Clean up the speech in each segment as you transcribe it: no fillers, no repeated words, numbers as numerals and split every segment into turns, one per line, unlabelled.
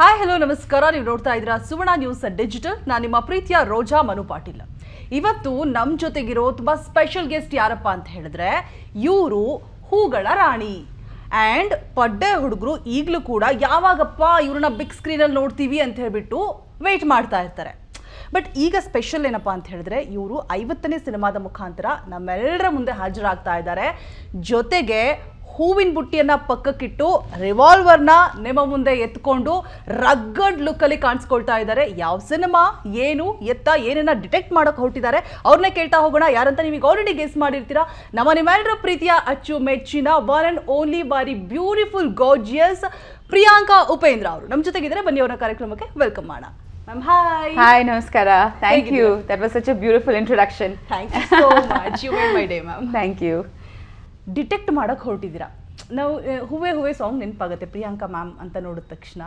Hi hello ನಮಸ್ಕಾರ. ನೀವು ನೋಡ್ತಾ ಇದ್ದೀರಾ ಸುವರ್ಣ ನ್ಯೂಸ್ ಡಿಜಿಟಲ್. ನಾನು ನಿಮ್ಮ ಪ್ರೀತಿಯ ರೋಜಾ ಮನು ಪಾಟೀಲ್. ಇವತ್ತು ನಮ್ಮ ಜೊತೆಗಿರೋ ತುಂಬ ಸ್ಪೆಷಲ್ ಗೆಸ್ಟ್ ಯಾರಪ್ಪ ಅಂತ ಹೇಳಿದ್ರೆ ಇವರು ಹೂಗಳ ರಾಣಿ ಆ್ಯಂಡ್ ಪಡ್ಡೆ ಹುಡುಗರು ಈಗಲೂ ಕೂಡ ಯಾವಾಗಪ್ಪ ಇವ್ರನ್ನ ಬಿಗ್ ಸ್ಕ್ರೀನಲ್ಲಿ ನೋಡ್ತೀವಿ ಅಂತ ಹೇಳ್ಬಿಟ್ಟು ವೆಯ್ಟ್ ಮಾಡ್ತಾ ಇರ್ತಾರೆ. ಬಟ್ ಈಗ ಸ್ಪೆಷಲ್ ಏನಪ್ಪ ಅಂತ ಹೇಳಿದ್ರೆ ಇವರು 50ನೇ ಸಿನಿಮಾದ ಮುಖಾಂತರ ನಮ್ಮೆಲ್ಲರ ಮುಂದೆ ಹಾಜರಾಗ್ತಾ ಇದ್ದಾರೆ. ಜೊತೆಗೆ ಹೂವಿನ ಬುಟ್ಟಿಯನ್ನು ಪಕ್ಕಕ್ಕಿಟ್ಟು ರಿವಾಲ್ವರ್ನ ನಿಮ್ಮ ಮುಂದೆ ಎತ್ಕೊಂಡು ರಗ್ಗಡ್ ಲುಕ್ಕಲ್ಲಿ ಕಾಣಿಸ್ಕೊಳ್ತಾ ಇದ್ದಾರೆ. ಯಾವ ಸಿನಿಮಾ, ಏನು, ಏನನ್ನ ಡಿಟೆಕ್ಟ್ ಮಾಡೋಕೆ ಹೊರಟಿದ್ದಾರೆ ಅವ್ರನ್ನೇ ಕೇಳ್ತಾ ಹೋಗೋಣ. ಯಾರಂತ ನೀವೀಗ ಆಲ್ರೆಡಿ ಗೆಸ್ ಮಾಡಿರ್ತೀರಾ. ನಿಮ್ಮೆಲ್ಲರ ಪ್ರೀತಿಯ ಅಚ್ಚು ಮೆಚ್ಚಿನ ಒನ್ ಆ್ಯಂಡ್ ಓನ್ಲಿ ಬಾರಿ ಬ್ಯೂಟಿಫುಲ್ ಗಾರ್ಜಿಯಸ್ ಪ್ರಿಯಾಂಕಾ ಉಪೇಂದ್ರ ಅವರು ನಮ್ಮ ಜೊತೆಗಿದ್ದಾರೆ. ಬನ್ನಿ ಅವರ ಕಾರ್ಯಕ್ರಮಕ್ಕೆ ವೆಲ್ಕಮ್ ಮಾಡೋಣ. Ma'am hi.
ಹಾಯ್, ನಮಸ್ಕಾರ. Thank you. That was such a beautiful introduction.
Thank you so much. You made my day ma'am.
Thank you.
Detect ಮಾಡೋಕ್ಕೆ ಹೊರಟಿದ್ದೀರಾ. ನಾವು ಹೂವೇ ಹೂವೇ ಸಾಂಗ್ ನೆನಪಾಗುತ್ತೆ ಪ್ರಿಯಾಂಕಾ ಮ್ಯಾಮ್ ಅಂತ ನೋಡಿದ ತಕ್ಷಣ,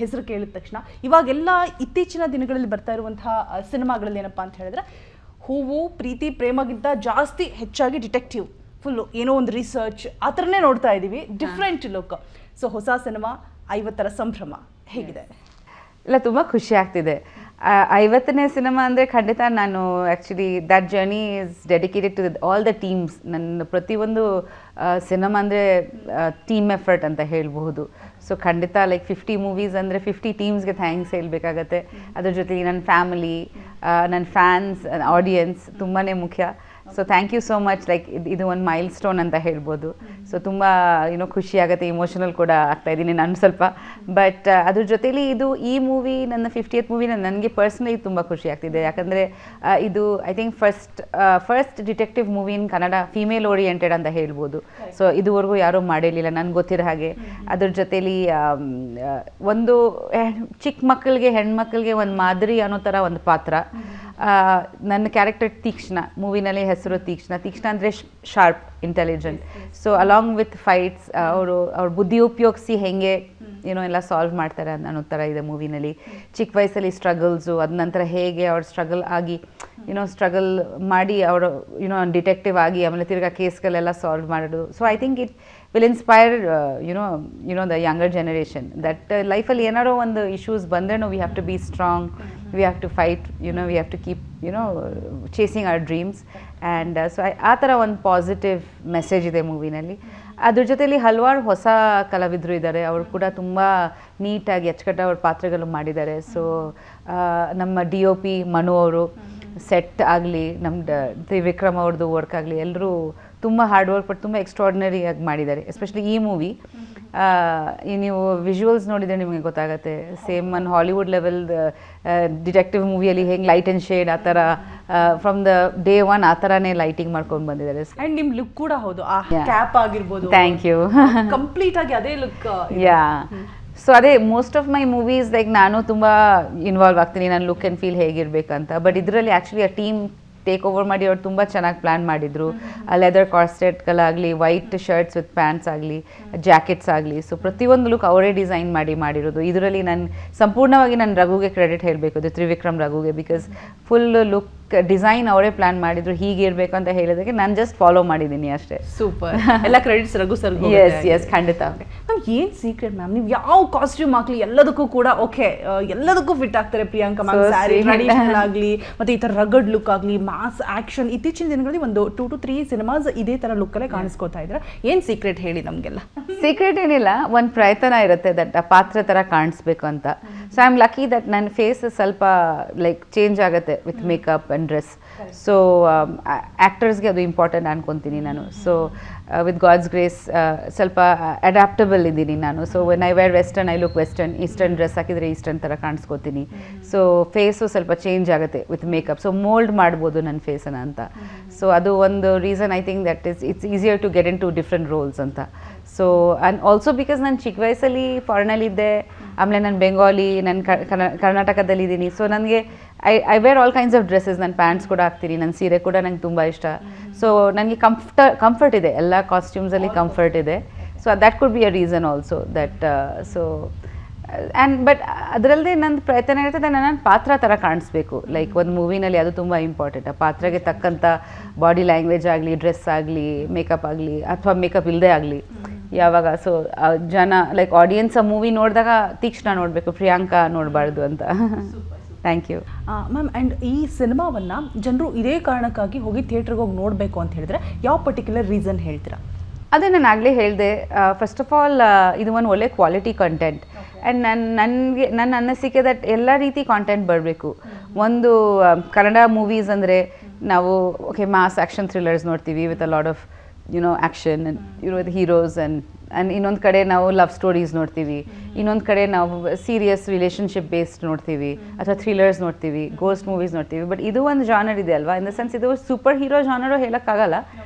ಹೆಸರು ಕೇಳಿದ ತಕ್ಷಣ. ಇವಾಗೆಲ್ಲ ಇತ್ತೀಚಿನ ದಿನಗಳಲ್ಲಿ ಬರ್ತಾ ಇರುವಂತಹ ಸಿನಿಮಾಗಳಲ್ಲಿ ಏನಪ್ಪ ಅಂತ ಹೇಳಿದ್ರೆ ಹೂವು ಪ್ರೀತಿ ಪ್ರೇಮಗಿಂತ ಜಾಸ್ತಿ ಹೆಚ್ಚಾಗಿ ಡಿಟೆಕ್ಟಿವ್, ಫುಲ್ಲು ಏನೋ ಒಂದು ರಿಸರ್ಚ್ ಆ ಥರನೇ ನೋಡ್ತಾ ಇದ್ದೀವಿ. Different look. ಸೊ ಹೊಸ ಸಿನಿಮಾ 50ರ ಸಂಭ್ರಮ ಹೇಗಿದೆ?
ಇಲ್ಲ, ತುಂಬ ಖುಷಿ ಆಗ್ತಿದೆ. 50ನೇ ಸಿನಿಮಾ ಅಂದರೆ ಖಂಡಿತ ನಾನು actually that journey is dedicated to all the teams. ನನ್ನ ಪ್ರತಿಯೊಂದು ಸಿನಿಮಾ ಅಂದರೆ ಟೀಮ್ ಎಫರ್ಟ್ ಅಂತ ಹೇಳ್ಬಹುದು. ಸೊ ಖಂಡಿತ ಲೈಕ್ 50 ಮೂವೀಸ್ ಅಂದರೆ 50 ಟೀಮ್ಸ್ಗೆ ಥ್ಯಾಂಕ್ಸ್ ಹೇಳಬೇಕಾಗತ್ತೆ. ಅದ್ರ ಜೊತೆಗೆ ನನ್ನ ಫ್ಯಾಮಿಲಿ, ನನ್ನ ಫ್ಯಾನ್ಸ್, ಆಡಿಯನ್ಸ್ ತುಂಬಾ ಮುಖ್ಯ. So thank you so much. Like ಇದು ಒಂದು ಮೈಲ್ ಸ್ಟೋನ್ ಅಂತ ಹೇಳ್ಬೋದು. ಸೊ ತುಂಬ ಖುಷಿ ಆಗುತ್ತೆ, ಇಮೋಷನಲ್ ಕೂಡ ಆಗ್ತಾ ಇದ್ದೀನಿ ನಾನು ಸ್ವಲ್ಪ. ಬಟ್ ಅದ್ರ ಜೊತೆಲಿ ಈ ಮೂವಿ ನನ್ನ 50th ಮೂವಿ ನನಗೆ ಪರ್ಸ್ನಲಿ ತುಂಬ ಖುಷಿ ಆಗ್ತಿದೆ. ಯಾಕಂದರೆ ಇದು I think first detective movie in Kannada female oriented ಅಂತ ಹೇಳ್ಬೋದು. ಸೊ ಇದುವರೆಗೂ ಯಾರೂ ಮಾಡಿರಲಿಲ್ಲ ನನಗೆ ಗೊತ್ತಿರೋ ಹಾಗೆ. ಅದ್ರ ಜೊತೆಲಿ ಒಂದು ಚಿಕ್ಕ ಮಕ್ಕಳಿಗೆ, ಹೆಣ್ಮಕ್ಳಿಗೆ ಒಂದು ಮಾದರಿ ಅನ್ನೋ ಥರ ಒಂದು ಪಾತ್ರ. ನನ್ನ ಕ್ಯಾರೆಕ್ಟರ್ ತೀಕ್ಷ್ಣ, ಮೂವಿನಲ್ಲಿ ಹೆಸರು ತೀಕ್ಷ್ಣ. ತೀಕ್ಷ್ಣ ಅಂದರೆ sharp, intelligent. So along with fights ಅವ್ರ ಬುದ್ಧಿ ಉಪಯೋಗಿಸಿ ಹೆಂಗೆ ಎಲ್ಲ ಸಾಲ್ವ್ ಮಾಡ್ತಾರೆ ಅನ್ನೋ ಥರ ಇದೆ ಮೂವಿನಲ್ಲಿ. ಚಿಕ್ಕ ವಯಸ್ಸಲ್ಲಿ ಸ್ಟ್ರಗಲ್ಸು, ಅದ ನಂತರ ಹೇಗೆ ಅವ್ರು ಸ್ಟ್ರಗಲ್ ಆಗಿ ಸ್ಟ್ರಗಲ್ ಮಾಡಿ ಅವರು ಡಿಟೆಕ್ಟಿವ್ ಆಗಿ ಆಮೇಲೆ ತಿರ್ಗಾ ಕೇಸ್ಗಳೆಲ್ಲ ಸಾಲ್ವ್ ಮಾಡೋದು. So I think it will inspire the younger generation that ಲೈಫಲ್ಲಿ ಏನಾರೋ ಒಂದು ಇಶ್ಯೂಸ್ ಬಂದ್ರೂ we have to be strong, we have to fight, we have to keep chasing our dreams. And so ಆ ಥರ ಒಂದು ಪಾಸಿಟಿವ್ ಮೆಸೇಜ್ ಇದೆ ಮೂವಿನಲ್ಲಿ. ಅದ್ರ ಜೊತೆಲಿ ಹಲವಾರು ಹೊಸ ಕಲಾವಿದರು ಇದ್ದಾರೆ. ಅವರು ಕೂಡ ತುಂಬ ನೀಟಾಗಿ ಅಚ್ಚುಕಟ್ಟಾಗಿ ಅವ್ರ ಪಾತ್ರಗಳು ಮಾಡಿದ್ದಾರೆ. ಸೊ ನಮ್ಮ DOP ಮನು ಅವರು, ಸೆಟ್ ಆಗಲಿ, ನಮ್ಮ ತ್ರಿವಿಕ್ರಮ್ ಅವ್ರದ್ದು ವರ್ಕ್ ಆಗಲಿ, ಎಲ್ಲರೂ ತುಂಬ ಹಾರ್ಡ್ ವರ್ಕ್ ಪಟ್ಟು ತುಂಬ ಎಕ್ಸ್ಟ್ರಾರ್ಡಿನರಿಯಾಗಿ ಮಾಡಿದ್ದಾರೆ. ಎಸ್ಪೆಷಲಿ ಈ ಮೂವಿ ನೀವು ವಿಜುವಲ್ಸ್ ನೋಡಿದರೆ ನಿಮಗೆ ಗೊತ್ತಾಗುತ್ತೆ. ಸೇಮ್ ಒಂದು ಹಾಲಿವುಡ್ ಲೆವೆಲ್ ಡಿಟೆಕ್ಟಿವ್ ಮೂವಿಯಲ್ಲಿ ಹೆಂಗೆ ಲೈಟ್ ಆ್ಯಂಡ್ ಶೇಡ್ ಆ ಥರ ಫ್ರಮ್ ದ ಡೇ ಒನ್ ಆ ಥರನೇ ಲೈಟಿಂಗ್ ಮಾಡ್ಕೊಂಡು ಬಂದಿದ್ದಾರೆ.
ಆ್ಯಂಡ್ ನಿಮ್ಮ ಲುಕ್ ಕೂಡ ಹೌದು, ಆ ಕ್ಯಾಪ್ ಆಗಿರ್ಬೋದು.
Thank you.
ಕಂಪ್ಲೀಟ್ ಆಗಿ ಅದೇ ಲುಕ್.
ಯಾ. ಸೊ ಅದೇ most of my movies like ನಾನು ತುಂಬ ಇನ್ವಾಲ್ವ್ ಆಗ್ತೀನಿ ನನ್ನ ಲುಕ್ ಆ್ಯಂಡ್ ಫೀಲ್ ಹೇಗಿರಬೇಕಂತ. ಬಟ್ ಇದರಲ್ಲಿ ಆ್ಯಕ್ಚುಲಿ ಆ ಟೀಮ್ ಟೇಕ್ ಓವರ್ ಮಾಡಿ ಅವ್ರು ತುಂಬ ಚೆನ್ನಾಗಿ ಪ್ಲ್ಯಾನ್ ಮಾಡಿದರು. ಲೆದರ್ ಕಾರ್ಸೆಟ್ಗಳಾಗಲಿ, ವೈಟ್ ಶರ್ಟ್ಸ್ ವಿತ್ ಪ್ಯಾಂಟ್ಸ್ ಆಗಲಿ, ಜಾಕೆಟ್ಸ್ ಆಗಲಿ, ಸೊ ಪ್ರತಿಯೊಂದು ಲುಕ್ ಅವರೇ ಡಿಸೈನ್ ಮಾಡಿರೋದು. ಇದರಲ್ಲಿ ನಾನು ಸಂಪೂರ್ಣವಾಗಿ ನನ್ನ ರಘುಗೆ ಕ್ರೆಡಿಟ್ ಹೇಳಬೇಕು, ಇದು ತ್ರಿವಿಕ್ರಮ್ ರಘುಗೆ. ಬಿಕಾಸ್ ಫುಲ್ ಲುಕ್ ಡಿಸೈನ್ ಅವರೇ ಪ್ಲ್ಯಾನ್ ಮಾಡಿದ್ರು, ಹೀಗೆ ಇರಬೇಕು ಅಂತ ಹೇಳಿದಕ್ಕೆ ನಾನು ಜಸ್ಟ್ ಫಾಲೋ ಮಾಡಿದ್ದೀನಿ ಅಷ್ಟೇ.
ಸೂಪರ್. ಎಲ್ಲ ಕ್ರೆಡಿಟ್ಸ್ ರಘು ಸರ್.
ಎಸ್ ಖಂಡಿತ.
ಮ್ಯಾಮ್ ಏನು ಸೀಕ್ರೆಟ್ ಮ್ಯಾಮ್? ನೀವು ಯಾವ ಕಾಸ್ಟ್ಯೂಮ್ ಹಾಕ್ಲಿ ಎಲ್ಲದಕ್ಕೂ ಕೂಡ ಓಕೆ, ಎಲ್ಲದಕ್ಕೂ ಫಿಟ್ ಆಗ್ತಾರೆ ಪ್ರಿಯಾಂಕಾ ಮ್ಯಾಮ್. ಸ್ಯಾರಿ ಟ್ರೆಡಿಷನಲ್ ಆಗಲಿ ಮತ್ತು ಈ ಥರ ರಗಡ್ ಲುಕ್ ಆಗಲಿ, ಮಾಸ್ ಆ್ಯಕ್ಷನ್. ಇತ್ತೀಚಿನ ದಿನಗಳಲ್ಲಿ ಒಂದು 2 to 3 ಸಿನಿಮಾಸ್ ಇದೇ ಥರ ಲುಕ್ಕಲ್ಲೇ ಕಾಣಿಸ್ಕೋತಾ ಇದ್ದಾರೆ. ಏನು ಸೀಕ್ರೆಟ್ ಹೇಳಿ ನಮಗೆಲ್ಲ? ಸೀಕ್ರೆಟ್
ಏನಿಲ್ಲ, ಒಂದು ಪ್ರಯತ್ನ ಇರುತ್ತೆ ದಟ್ ಆ ಪಾತ್ರ ಥರ ಕಾಣಿಸ್ಬೇಕು ಅಂತ. So I am lucky that ನನ್ನ ಫೇಸ್ ಸ್ವಲ್ಪ ಲೈಕ್ ಚೇಂಜ್ ಆಗುತ್ತೆ with makeup and dress. So ಆ್ಯಕ್ಟರ್ಸ್ಗೆ ಅದು ಇಂಪಾರ್ಟೆಂಟ್ ಅನ್ಕೊತೀನಿ ನಾನು. ಸೊ ವಿತ್ ಗಾಡ್ಸ್ ಗ್ರೇಸ್ ಸ್ವಲ್ಪ ಅಡ್ಯಾಪ್ಟಬಲ್ ಇದ್ದೀನಿ ನಾನು. So when I wear western I look western, eastern dress ಹಾಕಿದರೆ ಈಸ್ಟರ್ನ್ ಥರ ಕಾಣಿಸ್ಕೋತೀನಿ. ಸೊ ಫೇಸು ಸ್ವಲ್ಪ ಚೇಂಜ್ ಆಗುತ್ತೆ ವಿತ್ ಮೇಕಪ್. ಸೊ ಮೋಲ್ಡ್ ಮಾಡ್ಬೋದು ನನ್ನ ಫೇಸನ್ನು ಅಂತ. ಸೊ ಅದು ಒಂದು reason I think that it's easier to get into different roles ಅಂತ. ಸೊ ಆ್ಯಂಡ್ ಆಲ್ಸೋ ಬಿಕಾಸ್ ನಾನು ಚಿಕ್ಕ ವಯಸ್ಸಲ್ಲಿ ಫಾರಿನಲ್ಲಿದ್ದೆ, ಆಮೇಲೆ ನಾನು ಬೆಂಗಾಲಿ, ನಾನು ಕರ್ನಾಟಕದಲ್ಲಿದ್ದೀನಿ. ಸೊ ನನಗೆ I wear all kinds of dresses. ನನ್ನ ಪ್ಯಾಂಟ್ಸ್ ಕೂಡ ಹಾಕ್ತೀನಿ, ನನ್ನ ಸೀರೆ ಕೂಡ ನಂಗೆ ತುಂಬ ಇಷ್ಟ. ಸೊ ನನಗೆ ಕಂಫರ್ಟ್ ಇದೆ, ಎಲ್ಲ ಕಾಸ್ಟ್ಯೂಮ್ಸಲ್ಲಿ ಕಂಫರ್ಟ್ ಇದೆ. So that could be a reason also that. So and but ಅದರಲ್ಲದೆ ನನ್ನ ಪ್ರಯತ್ನ ಇರ್ತದೆ ನನ್ನ ಪಾತ್ರ ಥರ ಕಾಣಿಸ್ಬೇಕು. ಲೈಕ್ ಒಂದು ಮೂವಿನಲ್ಲಿ ಅದು ತುಂಬ ಇಂಪಾರ್ಟೆಂಟ್. ಆ ಪಾತ್ರಕ್ಕೆ ತಕ್ಕಂಥ ಬಾಡಿ ಲ್ಯಾಂಗ್ವೇಜ್ ಆಗಲಿ, ಡ್ರೆಸ್ ಆಗಲಿ, ಮೇಕಪ್ ಆಗಲಿ, ಅಥವಾ ಮೇಕಪ್ ಇಲ್ಲದೆ ಆಗಲಿ, ಯಾವಾಗ ಸೊ ಜನ ಲೈಕ್ ಆಡಿಯನ್ಸ್ ಆ ಮೂವಿ ನೋಡಿದಾಗ ತೀಕ್ಷ್ಣ ನೋಡಬೇಕು, ಪ್ರಿಯಾಂಕಾ ನೋಡಬಾರ್ದು ಅಂತ. Thank you
ma'am. ಆ್ಯಂಡ್ ಈ ಸಿನಿಮಾವನ್ನು ಜನರು ಇದೇ ಕಾರಣಕ್ಕಾಗಿ ಹೋಗಿ ಥಿಯೇಟ್ರಿಗೆ ಹೋಗಿ ನೋಡಬೇಕು ಅಂತ ಹೇಳಿದ್ರೆ ಯಾವ ಪರ್ಟಿಕ್ಯುಲರ್ ರೀಸನ್ ಹೇಳ್ತೀರಾ?
ಅದೇ ನಾನು ಆಗಲೇ ಹೇಳಿದೆ, ಫಸ್ಟ್ ಆಫ್ ಆಲ್ ಇದು ಒಂದು ಒಳ್ಳೆ ಕ್ವಾಲಿಟಿ ಕಂಟೆಂಟ್. ಆ್ಯಂಡ್ ನನ್ನ ಅನಿಸಿಕೆ ದಟ್ ಎಲ್ಲ ರೀತಿ ಕಾಂಟೆಂಟ್ ಬರಬೇಕು. ಒಂದು ಕನ್ನಡ ಮೂವೀಸ್ ಅಂದರೆ ನಾವು ಓಕೆ ಮಾಸ್ ಆ್ಯಕ್ಷನ್ ಥ್ರಿಲ್ಲರ್ಸ್ ನೋಡ್ತೀವಿ with a lot of action with heroes and ಇನ್ನೊಂದು ಕಡೆ ನಾವು ಲವ್ ಸ್ಟೋರೀಸ್ ನೋಡ್ತೀವಿ, ಇನ್ನೊಂದು ಕಡೆ ನಾವು ಸೀರಿಯಸ್ ರಿಲೇಷನ್ಶಿಪ್ ಬೇಸ್ಡ್ ನೋಡ್ತೀವಿ ಅಥವಾ ಥ್ರಿಲ್ಲರ್ಸ್ ನೋಡ್ತೀವಿ, ಗೋಸ್ಟ್ ಮೂವೀಸ್ ನೋಡ್ತೀವಿ. ಬಟ್ ಇದು ಒಂದು ಜಾನರ್ ಇದೆ ಅಲ್ವಾ, ಇನ್ ದ ಸೆನ್ಸ್ ಇದು ಸೂಪರ್ ಹೀರೋ ಜಾನರು ಹೇಳೋಕ್ಕಾಗಲ್ಲ.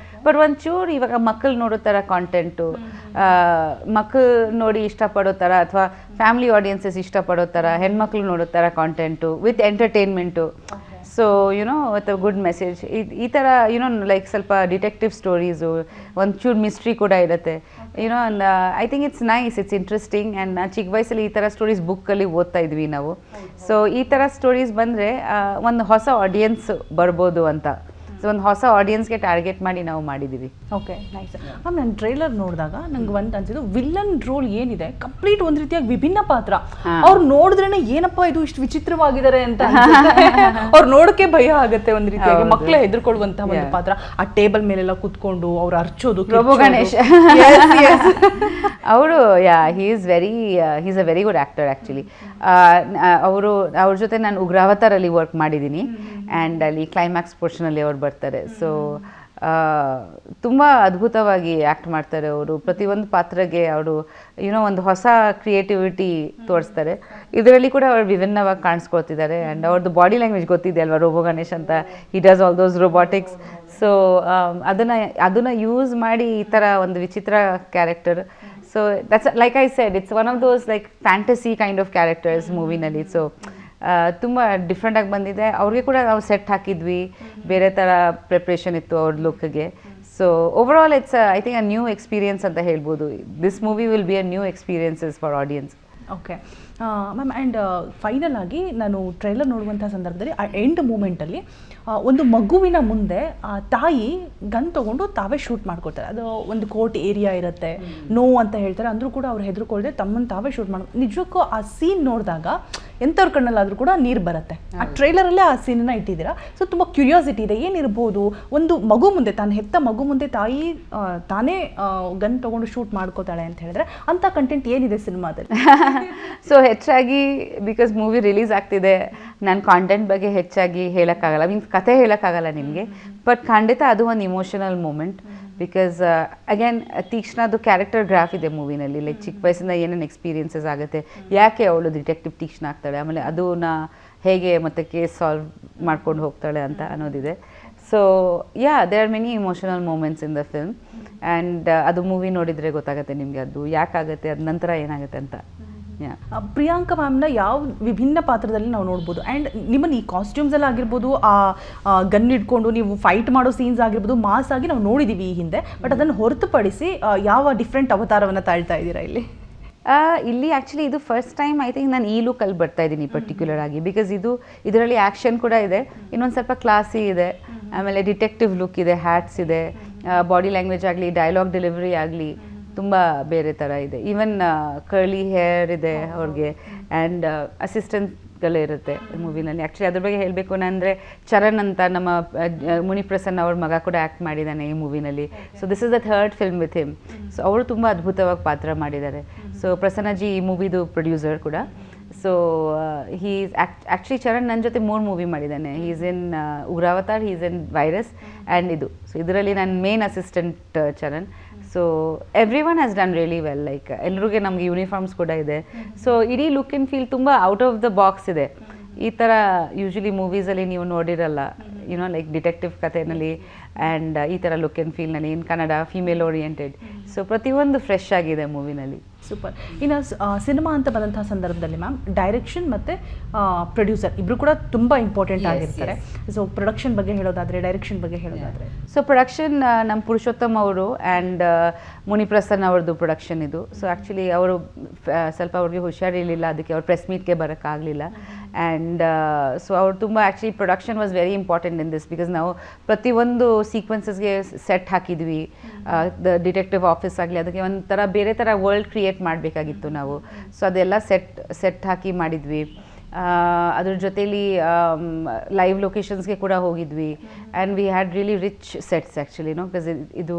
ಬಟ್ ಒಂಚೂರು ಇವಾಗ ಮಕ್ಕಳು ನೋಡೋ ಥರ ಕಾಂಟೆಂಟು, ಮಕ್ಕಳು ನೋಡಿ ಇಷ್ಟಪಡೋ ಥರ ಅಥವಾ ಫ್ಯಾಮಿಲಿ ಆಡಿಯನ್ಸಸ್ ಇಷ್ಟಪಡೋ ಥರ ಹೆಣ್ಮಕ್ಳು ನೋಡೋ ಥರ content with entertainment. So with a good message. ಈ ಥರ ಲೈಕ್ ಸ್ವಲ್ಪ ಡಿಟೆಕ್ಟಿವ್ ಸ್ಟೋರೀಸು, ಒಂಚೂರು ಮಿಸ್ಟ್ರಿ ಕೂಡ ಇರುತ್ತೆ. I think it's nice, it's interesting. And ಚಿಕ್ಕ ವಯಸ್ಸಲ್ಲಿ ಈ ಥರ ಸ್ಟೋರೀಸ್ ಬುಕ್ಕಲ್ಲಿ ಓದ್ತಾ ಇದ್ವಿ ನಾವು. ಸೊ ಈ ಥರ ಸ್ಟೋರೀಸ್ ಬಂದರೆ ಒಂದು ಹೊಸ ಆಡಿಯನ್ಸ್ ಬರ್ಬೋದು ಅಂತ. ಸೊ ಒಂದು ಹೊಸ ಆಡಿಯನ್ಸ್ಗೆ ಟಾರ್ಗೆಟ್ ಮಾಡಿ ನಾವು ಮಾಡಿದ್ದೀವಿ.
Okay, nice. ಮ್ಯಾಮ್, ನಾನು ಟ್ರೈಲರ್ ನೋಡಿದಾಗ ನಂಗೆ ಒಂದು ಅನ್ಸಿದ್ದು, ವಿಲ್ಲನ್ ರೋಲ್ ಏನಿದೆ ಕಂಪ್ಲೀಟ್ ಒಂದು ರೀತಿಯಾಗಿ ವಿಭಿನ್ನ ಪಾತ್ರ. ಅವ್ರು ನೋಡಿದ್ರೇನೆ ಏನಪ್ಪ ಇದು ಇಷ್ಟು ವಿಚಿತ್ರವಾಗಿದ್ದಾರೆ ಅಂತ ಅವ್ರು ನೋಡೋಕೆ ಭಯ ಆಗುತ್ತೆ ಒಂದು ರೀತಿಯಾಗಿ, ಮಕ್ಕಳೇ ಹೆದರ್ಕೊಳ್ಳುವಂತ ಒಂದು ಪಾತ್ರ. ಆ ಟೇಬಲ್ ಮೇಲೆಲ್ಲ ಕೂತ್ಕೊಂಡು ಅವ್ರು ಅರ್ಚೋದು,
ಪ್ರಭು ಗಣೇಶ್ ಅವರು he's a very good actor actually. ಅವ್ರ ಜೊತೆ ನಾನು ಉಗ್ರಾವತಾರಲ್ಲಿ ವರ್ಕ್ ಮಾಡಿದ್ದೀನಿ ಆ್ಯಂಡ್ ಅಲ್ಲಿ ಕ್ಲೈಮ್ಯಾಕ್ಸ್ ಪೋರ್ಷನಲ್ಲಿ ಅವ್ರು ಬರ್ತಾರೆ. ಸೊ ತುಂಬ ಅದ್ಭುತವಾಗಿ ಆ್ಯಕ್ಟ್ ಮಾಡ್ತಾರೆ ಅವರು. ಪ್ರತಿಯೊಂದು ಪಾತ್ರಗೆ ಅವರು ಒಂದು ಹೊಸ ಕ್ರಿಯೇಟಿವಿಟಿ ತೋರಿಸ್ತಾರೆ. ಇದರಲ್ಲಿ ಕೂಡ ಅವ್ರು ವಿಭಿನ್ನವಾಗಿ ಕಾಣಿಸ್ಕೊಳ್ತಿದ್ದಾರೆ. ಆ್ಯಂಡ್ ಅವ್ರದ್ದು ಬಾಡಿ ಲ್ಯಾಂಗ್ವೇಜ್ ಗೊತ್ತಿದೆ ಅಲ್ವಾ, ರೋಬೋ ಗಣೇಶ್ ಅಂತ, he does all those robotics. So ಅದನ್ನು ಯೂಸ್ ಮಾಡಿ ಈ ಥರ ಒಂದು ವಿಚಿತ್ರ character. So that's like I said, it's one of those like fantasy kind of characters ಮೂವಿನಲ್ಲಿ. ಸೊ ತುಂಬ ಡಿಫ್ರೆಂಟಾಗಿ ಬಂದಿದೆ. ಅವ್ರಿಗೆ ಕೂಡ ನಾವು ಸೆಟ್ ಹಾಕಿದ್ವಿ, ಬೇರೆ ಥರ ಪ್ರಿಪ್ರೇಷನ್ ಇತ್ತು ಅವ್ರ ಲುಕ್ಗೆ. So over all it's I think a new experience ಅಂತ ಹೇಳ್ಬೋದು. This movie will be a new experiences for audience.
Okay ma'am. And final ಆಗಿ ನಾನು ಟ್ರೈಲರ್ ನೋಡುವಂಥ ಸಂದರ್ಭದಲ್ಲಿ ಆ ಎಂಡ್ ಮೂಮೆಂಟಲ್ಲಿ ಒಂದು ಮಗುವಿನ ಮುಂದೆ ತಾಯಿ ಗನ್ ತೊಗೊಂಡು ತಾವೇ ಶೂಟ್ ಮಾಡ್ಕೊಳ್ತಾರೆ. ಅದು ಒಂದು ಕೋರ್ಟ್ ಏರಿಯಾ ಇರುತ್ತೆ, ನೋವು ಅಂತ ಹೇಳ್ತಾರೆ, ಅಂದರೂ ಕೂಡ ಅವ್ರು ಹೆದರ್ಕೊಳ್ದೆ ತಮ್ಮನ್ನು ತಾವೇ ಶೂಟ್ ಮಾಡಿ. ನಿಜಕ್ಕೂ ಆ ಸೀನ್ ನೋಡಿದಾಗ ಎಂಥವ್ರ ಕಣ್ಣಲ್ಲಾದರೂ ಕೂಡ ನೀರು ಬರುತ್ತೆ. ಆ ಟ್ರೈಲರಲ್ಲೇ ಆ ಸೀನನ್ನು ಇಟ್ಟಿದ್ದೀರಾ. ಸೊ ತುಂಬ ಕ್ಯೂರಿಯಾಸಿಟಿ ಇದೆ, ಏನಿರ್ಬೋದು ಒಂದು ಮಗು ಮುಂದೆ, ತಾನು ಹೆತ್ತ ಮಗು ಮುಂದೆ ತಾಯಿ ತಾನೇ ಗನ್ ತೊಗೊಂಡು ಶೂಟ್ ಮಾಡ್ಕೋತಾಳೆ ಅಂತ ಹೇಳಿದ್ರೆ ಅಂಥ ಕಂಟೆಂಟ್ ಏನಿದೆ ಸಿನಿಮಾದಲ್ಲಿ?
ಸೊ ಹೆಚ್ಚಾಗಿ ಬಿಕಾಸ್ ಮೂವಿ ರಿಲೀಸ್ ಆಗ್ತಿದೆ, ನಾನು ಕಾಂಟೆಂಟ್ ಬಗ್ಗೆ ಹೆಚ್ಚಾಗಿ ಹೇಳೋಕ್ಕಾಗಲ್ಲ, ಮೀನ್ಸ್ ಕಥೆ ಹೇಳೋಕ್ಕಾಗಲ್ಲ ನಿಮಗೆ. ಬಟ್ ಖಂಡಿತ ಅದು ಒಂದು ಇಮೋಷನಲ್ ಮೂಮೆಂಟ್. ಬಿಕಾಸ್ ಅಗೇನ್ ತೀಕ್ಷ್ಣದು ಕ್ಯಾರೆಕ್ಟರ್ ಗ್ರಾಫ್ ಇದೆ ಮೂವಿನಲ್ಲಿ. ಲೈಕ್ ಚಿಕ್ಕ ವಯಸ್ಸಿಂದ ಏನೇನು ಎಕ್ಸ್ಪೀರಿಯನ್ಸಸ್ ಆಗುತ್ತೆ, ಯಾಕೆ ಅವಳು ಡಿಟೆಕ್ಟಿವ್ ತೀಕ್ಷ್ಣ ಆಗ್ತಾಳೆ, ಆಮೇಲೆ ಅದನ್ನ ಹೇಗೆ ಮತ್ತೆ ಕೇಸ್ ಸಾಲ್ವ್ ಮಾಡ್ಕೊಂಡು ಹೋಗ್ತಾಳೆ ಅಂತ ಅನ್ನೋದಿದೆ. So there are many emotional moments in the film. And ಅದು ಮೂವಿ ನೋಡಿದರೆ ಗೊತ್ತಾಗುತ್ತೆ ನಿಮಗೆ ಅದು ಯಾಕಾಗುತ್ತೆ, ಅದ ನಂತರ ಏನಾಗುತ್ತೆ ಅಂತ.
ಪ್ರಿಯಾಂಕಾ ಮ್ಯಾಮ್ನ ಯಾವ ವಿಭಿನ್ನ ಪಾತ್ರದಲ್ಲಿ ನಾವು ನೋಡ್ಬೋದು. ಆ್ಯಂಡ್ ನಿಮ್ಮನ್ನು ಈ ಕಾಸ್ಟ್ಯೂಮ್ಸಲ್ಲಿ ಆಗಿರ್ಬೋದು, ಆ ಗನ್ ಇಟ್ಕೊಂಡು ನೀವು ಫೈಟ್ ಮಾಡೋ ಸೀನ್ಸ್ ಆಗಿರ್ಬೋದು, ಮಾಸ್ ಆಗಿ ನಾವು ನೋಡಿದ್ದೀವಿ ಈ ಹಿಂದೆ. ಬಟ್ ಅದನ್ನು ಹೊರತುಪಡಿಸಿ ಯಾವ ಡಿಫ್ರೆಂಟ್ ಅವತಾರವನ್ನು ತಾಳ್ತಾ ಇದ್ದೀರಾ ಇಲ್ಲಿ?
ಇಲ್ಲಿ ಆ್ಯಕ್ಚುಲಿ ಇದು ಫಸ್ಟ್ ಟೈಮ್ ಐ ಥಿಂಕ್ ನಾನು ಈ ಲುಕ್ಕಲ್ಲಿ ಬರ್ತಾ ಇದ್ದೀನಿ ಪರ್ಟಿಕ್ಯುಲರ್ ಆಗಿ. ಬಿಕಾಸ್ ಇದರಲ್ಲಿ ಆ್ಯಕ್ಷನ್ ಕೂಡ ಇದೆ, ಇನ್ನೊಂದು ಸ್ವಲ್ಪ ಕ್ಲಾಸಿ ಇದೆ, ಆಮೇಲೆ ಡಿಟೆಕ್ಟಿವ್ ಲುಕ್ ಇದೆ, ಹ್ಯಾಟ್ಸ್ ಇದೆ, ಬಾಡಿ ಲ್ಯಾಂಗ್ವೇಜ್ ಆಗಲಿ, ಡೈಲಾಗ್ ಡೆಲಿವರಿ ಆಗಲಿ ತುಂಬ ಬೇರೆ ಥರ ಇದೆ. ಈವನ್ ಕರ್ಲಿ ಹೇರ್ ಇದೆ ಅವ್ರಿಗೆ, ಆ್ಯಂಡ್ ಅಸಿಸ್ಟೆಂಟ್ಗಳೇ ಇರುತ್ತೆ ಮೂವಿನಲ್ಲಿ. ಆ್ಯಕ್ಚುಲಿ ಅದ್ರ ಬಗ್ಗೆ ಹೇಳಬೇಕು ಅಂದರೆ ಚರಣ್ ಅಂತ ನಮ್ಮ ಮುನಿಪ್ರಸನ್ನ ಅವ್ರ ಮಗ ಕೂಡ ಆ್ಯಕ್ಟ್ ಮಾಡಿದ್ದಾನೆ ಈ ಮೂವಿನಲ್ಲಿ. So this is the third film with him. So ಅವರು ತುಂಬ ಅದ್ಭುತವಾಗಿ ಪಾತ್ರ ಮಾಡಿದ್ದಾರೆ. ಸೊ ಪ್ರಸನ್ನಜಿ ಈ ಮೂವಿದು ಪ್ರೊಡ್ಯೂಸರ್ ಕೂಡ. ಸೊ ಈಸ್ ಆ್ಯಕ್ಚುಲಿ ಚರಣ್ ನನ್ನ ಜೊತೆ 3 ಮೂವಿ ಮಾಡಿದ್ದಾನೆ. Is in ಉಗ್ರಾವತಾರ್, is in virus and ಇದು. ಸೊ ಇದರಲ್ಲಿ ನನ್ನ main assistant Charan. So every one has done really well. Like ಎಲ್ರಿಗೂ ನಮಗೆ ಯೂನಿಫಾರ್ಮ್ಸ್ ಕೂಡ ಇದೆ. ಸೊ ಇಡೀ ಲುಕ್ ಆ್ಯಂಡ್ ಫೀಲ್ ತುಂಬ ಔಟ್ ಆಫ್ ದ ಬಾಕ್ಸ್ ಇದೆ. ಈ ಥರ ಯೂಶ್ವಲಿ ಮೂವೀಸಲ್ಲಿ ನೀವು ನೋಡಿರಲ್ಲ, ಲೈಕ್ ಡಿಟೆಕ್ಟಿವ್ ಕಥೆನಲ್ಲಿ ಆ್ಯಂಡ್ ಈ ಥರ ಲುಕ್ ಆ್ಯಂಡ್ ಫೀಲ್ನಲ್ಲಿ in Kannada, female oriented. So ಪ್ರತಿಯೊಂದು ಫ್ರೆಶ್ ಆಗಿದೆ ಮೂವಿನಲ್ಲಿ.
ಸೂಪರ್. ಇನ್ನು ಸಿನಿಮಾ ಅಂತ ಬಂದಂತಹ ಸಂದರ್ಭದಲ್ಲಿ ಮ್ಯಾಮ್ ಡೈರೆಕ್ಷನ್ ಮತ್ತು ಪ್ರೊಡ್ಯೂಸರ್ ಇಬ್ಬರು ಕೂಡ ತುಂಬ ಇಂಪಾರ್ಟೆಂಟ್ ಆಗಿರ್ತಾರೆ. ಸೊ ಪ್ರೊಡಕ್ಷನ್ ಬಗ್ಗೆ ಹೇಳೋದಾದರೆ, ಡೈರೆಕ್ಷನ್ ಬಗ್ಗೆ ಹೇಳೋದಾದರೆ?
ಸೊ ಪ್ರೊಡಕ್ಷನ್ ನಮ್ಮ ಪುರುಷೋತ್ತಮ್ ಅವರು ಆ್ಯಂಡ್ ಮುನಿಪ್ರಸನ್ನ ಅವ್ರದ್ದು ಪ್ರೊಡಕ್ಷನ್ ಇದು. ಸೊ ಆ್ಯಕ್ಚುಲಿ ಅವರು ಸ್ವಲ್ಪ ಅವ್ರಿಗೆ ಹುಷಾರಿರಲಿಲ್ಲ, ಅದಕ್ಕೆ ಅವ್ರು ಪ್ರೆಸ್ ಮೀಟ್ಗೆ ಬರೋಕ್ಕಾಗಲಿಲ್ಲ. ಆ್ಯಂಡ್ ಸೊ ಅವ್ರು ತುಂಬ actually production was very important in this because ನಾವು ಪ್ರತಿಯೊಂದು ಸೀಕ್ವೆನ್ಸಸ್ಗೆ ಸೆಟ್ ಹಾಕಿದ್ವಿ. ದ ಡಿಟೆಕ್ಟಿವ್ ಆಫೀಸ್ ಆಗಲಿ ಅದಕ್ಕೆ ಒಂಥರ ಬೇರೆ ಥರ ವರ್ಲ್ಡ್ ಕ್ರಿಯೇಟ್ ಮಾಡಬೇಕಾಗಿತ್ತು ನಾವು. ಸೊ ಅದೆಲ್ಲ ಸೆಟ್ ಹಾಕಿ ಮಾಡಿದ್ವಿ. ಅದ್ರ ಜೊತೇಲಿ ಲೈವ್ ಲೊಕೇಶನ್ಸ್ಗೆ ಕೂಡ ಹೋಗಿದ್ವಿ. And we had really rich sets actually because ಇದು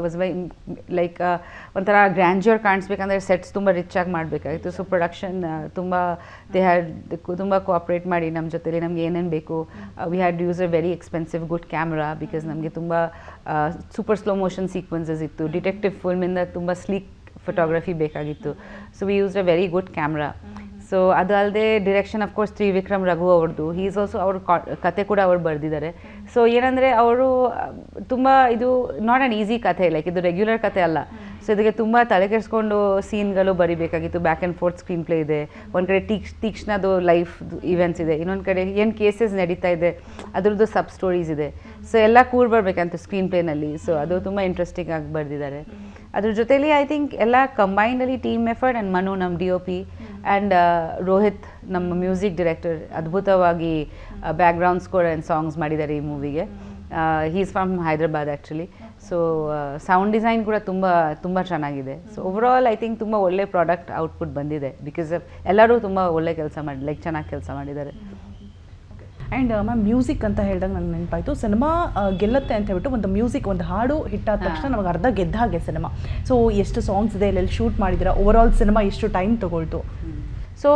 ವಾಸ್ ವೈ ಲೈಕ್ ಒಂಥರ ಗ್ರ್ಯಾಂಡ್ಯೂರ್ ಕಾಣಿಸ್ಬೇಕಂದ್ರೆ ಸೆಟ್ಸ್ ತುಂಬ ರಿಚ್ ಆಗಿ ಮಾಡಬೇಕಾಗಿತ್ತು. ಸೊ ಪ್ರೊಡಕ್ಷನ್ ತುಂಬ ದೇ ಹ್ಯಾಡ್ ತುಂಬ ಕೋಆಪ್ರೇಟ್ ಮಾಡಿ ನಮ್ಮ ಜೊತೆಲಿ ನಮ್ಗೆ ಏನೇನು ಬೇಕು. We had use a very expensive good camera because ನಮಗೆ ತುಂಬ ಸೂಪರ್ ಸ್ಲೋ ಮೋಷನ್ ಸೀಕ್ವೆನ್ಸಸ್ ಇತ್ತು. ಡಿಟೆಕ್ಟಿವ್ ಫಿಲ್ಮಿಂದ ತುಂಬ ಸ್ಲೀಕ್ ಫೋಟೋಗ್ರಫಿ ಬೇಕಾಗಿತ್ತು. So we use a very good camera. So ಅದು ಅಲ್ಲದೆ ಡಿರೆಕ್ಷನ್ ಅಫ್ಕೋರ್ಸ್ ತ್ರಿವಿಕ್ರಮ್ ರಘು ಅವ್ರದ್ದು. ಹೀ ಈಸ್ ಆಲ್ಸೋ ಅವ್ರ ಕತೆ ಕೂಡ ಅವ್ರು ಬರೆದಿದ್ದಾರೆ. ಸೊ ಏನಂದರೆ ಅವರು ತುಂಬ ಇದು ನಾಟ್ ಆ್ಯನ್ ಈಸಿ ಕಥೆ, ಲೈಕ್ ಇದು ರೆಗ್ಯುಲರ್ ಕತೆ ಅಲ್ಲ. ಸೊ ಇದಕ್ಕೆ ತುಂಬ ತಲೆಕೆಡಿಸ್ಕೊಂಡು ಸೀನ್ಗಳು ಬರಿಬೇಕಾಗಿತ್ತು. Back and forth screenplay ಇದೆ. ಒಂದು ಕಡೆ ತೀಕ್ಷ್ಣದು ಲೈಫ್ ಇವೆಂಟ್ಸ್ ಇದೆ, ಇನ್ನೊಂದು ಕಡೆ ಏನು ಕೇಸಸ್ ನಡೀತಾ ಇದೆ ಅದ್ರದ್ದು ಸಬ್ ಸ್ಟೋರೀಸ್ ಇದೆ. ಸೊ ಎಲ್ಲ ಕೂರ್ ಬರಬೇಕಂತ ಸ್ಕ್ರೀನ್ ಪ್ಲೇನಲ್ಲಿ. ಸೊ ಅದು ತುಂಬ ಇಂಟ್ರೆಸ್ಟಿಂಗ್ ಆಗಿ ಬರೆದಿದ್ದಾರೆ. ಅದ್ರ ಜೊತೆಲಿ ಐ ಥಿಂಕ್ ಎಲ್ಲ ಕಂಬೈನ್ಡಲ್ಲಿ ಟೀಮ್ ಎಫರ್ಟ್. ಆ್ಯಂಡ್ ಮನು ನಮ್ಮ DOP ಆ್ಯಂಡ್ ರೋಹಿತ್ ನಮ್ಮ ಮ್ಯೂಸಿಕ್ ಡೈರೆಕ್ಟರ್ ಅದ್ಭುತವಾಗಿ ಬ್ಯಾಕ್ಗ್ರೌಂಡ್ ಸ್ಕೋರ್ ಆ್ಯಂಡ್ ಸಾಂಗ್ಸ್ ಮಾಡಿದ್ದಾರೆ ಈ ಮೂವಿಗೆ. He is from Hyderabad actually. So sound design ಕೂಡ ತುಂಬ ಚೆನ್ನಾಗಿದೆ. ಸೊ ಓವರಾಲ್ ಐ ಥಿಂಕ್ ತುಂಬ ಒಳ್ಳೆ ಪ್ರಾಡಕ್ಟ್ ಔಟ್ಪುಟ್ ಬಂದಿದೆ ಬಿಕಾಸ್ ಎಲ್ಲರೂ ತುಂಬ ಒಳ್ಳೆ ಕೆಲಸ ಮಾಡಿ ಲೈಕ್ ಚೆನ್ನಾಗಿ ಕೆಲಸ ಮಾಡಿದ್ದಾರೆ.
ಆ್ಯಂಡ್ ಮ್ಯಾಮ್ ಮ್ಯೂಸಿಕ್ ಅಂತ ಹೇಳಿದಾಗ ನನಗೆ ನೆನಪಾಯಿತು, ಸಿನಿಮಾ ಗೆಲ್ಲುತ್ತೆ ಅಂತ ಹೇಳ್ಬಿಟ್ಟು ಒಂದು ಮ್ಯೂಸಿಕ್ ಒಂದು ಹಾಡು ಹಿಟ್ಟಾದ ತಕ್ಷಣ ನಮಗೆ ಅರ್ಧ ಗೆದ್ದ ಹಾಗೆ ಸಿನಿಮಾ. ಸೊ ಎಷ್ಟು ಸಾಂಗ್ಸ್ ಇದೆ, ಎಲ್ಲೆಲ್ಲಿ ಶೂಟ್ ಮಾಡಿದ್ದೀರಾ, ಓವರಾಲ್ ಸಿನಿಮಾ ಎಷ್ಟು ಟೈಮ್ ತೊಗೊಳ್ತು?
ಸೊ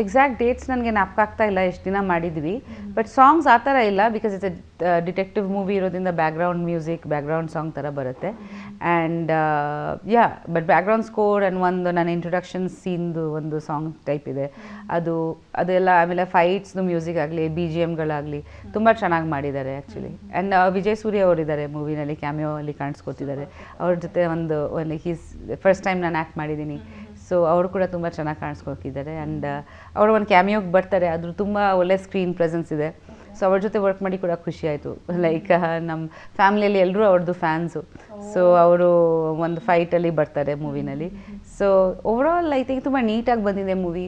ಎಕ್ಸಾಕ್ಟ್ ಡೇಟ್ಸ್ ನನಗೆ ಜ್ಞಾಪಕ ಆಗ್ತಾ ಇಲ್ಲ ಎಷ್ಟು ದಿನ ಮಾಡಿದ್ವಿ. ಬಟ್ ಸಾಂಗ್ಸ್ ಆ ಥರ ಇಲ್ಲ because it's A detective movie ಇರೋದ್ರಿಂದ ಬ್ಯಾಕ್ಗ್ರೌಂಡ್ ಮ್ಯೂಸಿಕ್ ಬ್ಯಾಕ್ಗ್ರೌಂಡ್ ಸಾಂಗ್ ಥರ ಬರುತ್ತೆ. And but background score and ಒಂದು ನನ್ನ ಇಂಟ್ರೊಡಕ್ಷನ್ ಸೀನ್ದು ಒಂದು ಸಾಂಗ್ ಟೈಪ್ ಇದೆ, ಅದೆಲ್ಲ. ಆಮೇಲೆ ಫೈಟ್ಸ್ದು ಮ್ಯೂಸಿಕ್ ಆಗಲಿ BGMಗಳಾಗಲಿ ತುಂಬ ಚೆನ್ನಾಗಿ ಮಾಡಿದ್ದಾರೆ ಆ್ಯಕ್ಚುಲಿ. ಆ್ಯಂಡ್ ವಿಜಯ್ ಸೂರ್ಯ ಅವರಿದ್ದಾರೆ ಮೂವಿನಲ್ಲಿ, ಕ್ಯಾಮಿಯೋ ಅಲ್ಲಿ ಕಾಣಿಸ್ಕೊತಿದ್ದಾರೆ. ಅವ್ರ ಜೊತೆ ಒಂದು ಹೀಸ್ ಫಸ್ಟ್ ಟೈಮ್ ನಾನು ಆ್ಯಕ್ಟ್ ಮಾಡಿದ್ದೀನಿ. ಸೊ ಅವರು ಕೂಡ ತುಂಬ ಚೆನ್ನಾಗಿ ಕಾಣಿಸ್ಕೊತಿದ್ದಾರೆ. ಆ್ಯಂಡ್ ಅವರು ಒಂದು ಕ್ಯಾಮಿಯೋಗೆ ಬರ್ತಾರೆ, ಅದ್ರ ತುಂಬ ಒಳ್ಳೆ ಸ್ಕ್ರೀನ್ ಪ್ರೆಸೆನ್ಸ್ ಇದೆ. ಸೊ ಅವ್ರ ಜೊತೆ ವರ್ಕ್ ಮಾಡಿ ಕೂಡ ಖುಷಿ ಆಯಿತು. ಲೈಕ್ ನಮ್ಮ ಫ್ಯಾಮಿಲಿಯಲ್ಲಿ ಎಲ್ಲರೂ ಅವ್ರದ್ದು ಫ್ಯಾನ್ಸು. ಸೊ ಅವರು ಒಂದು ಫೈಟಲ್ಲಿ ಬರ್ತಾರೆ ಮೂವಿನಲ್ಲಿ. ಸೊ ಓವರಾಲ್ ಐ ಥಿಂಕ್ ತುಂಬ ನೀಟಾಗಿ ಬಂದಿದೆ ಮೂವಿ.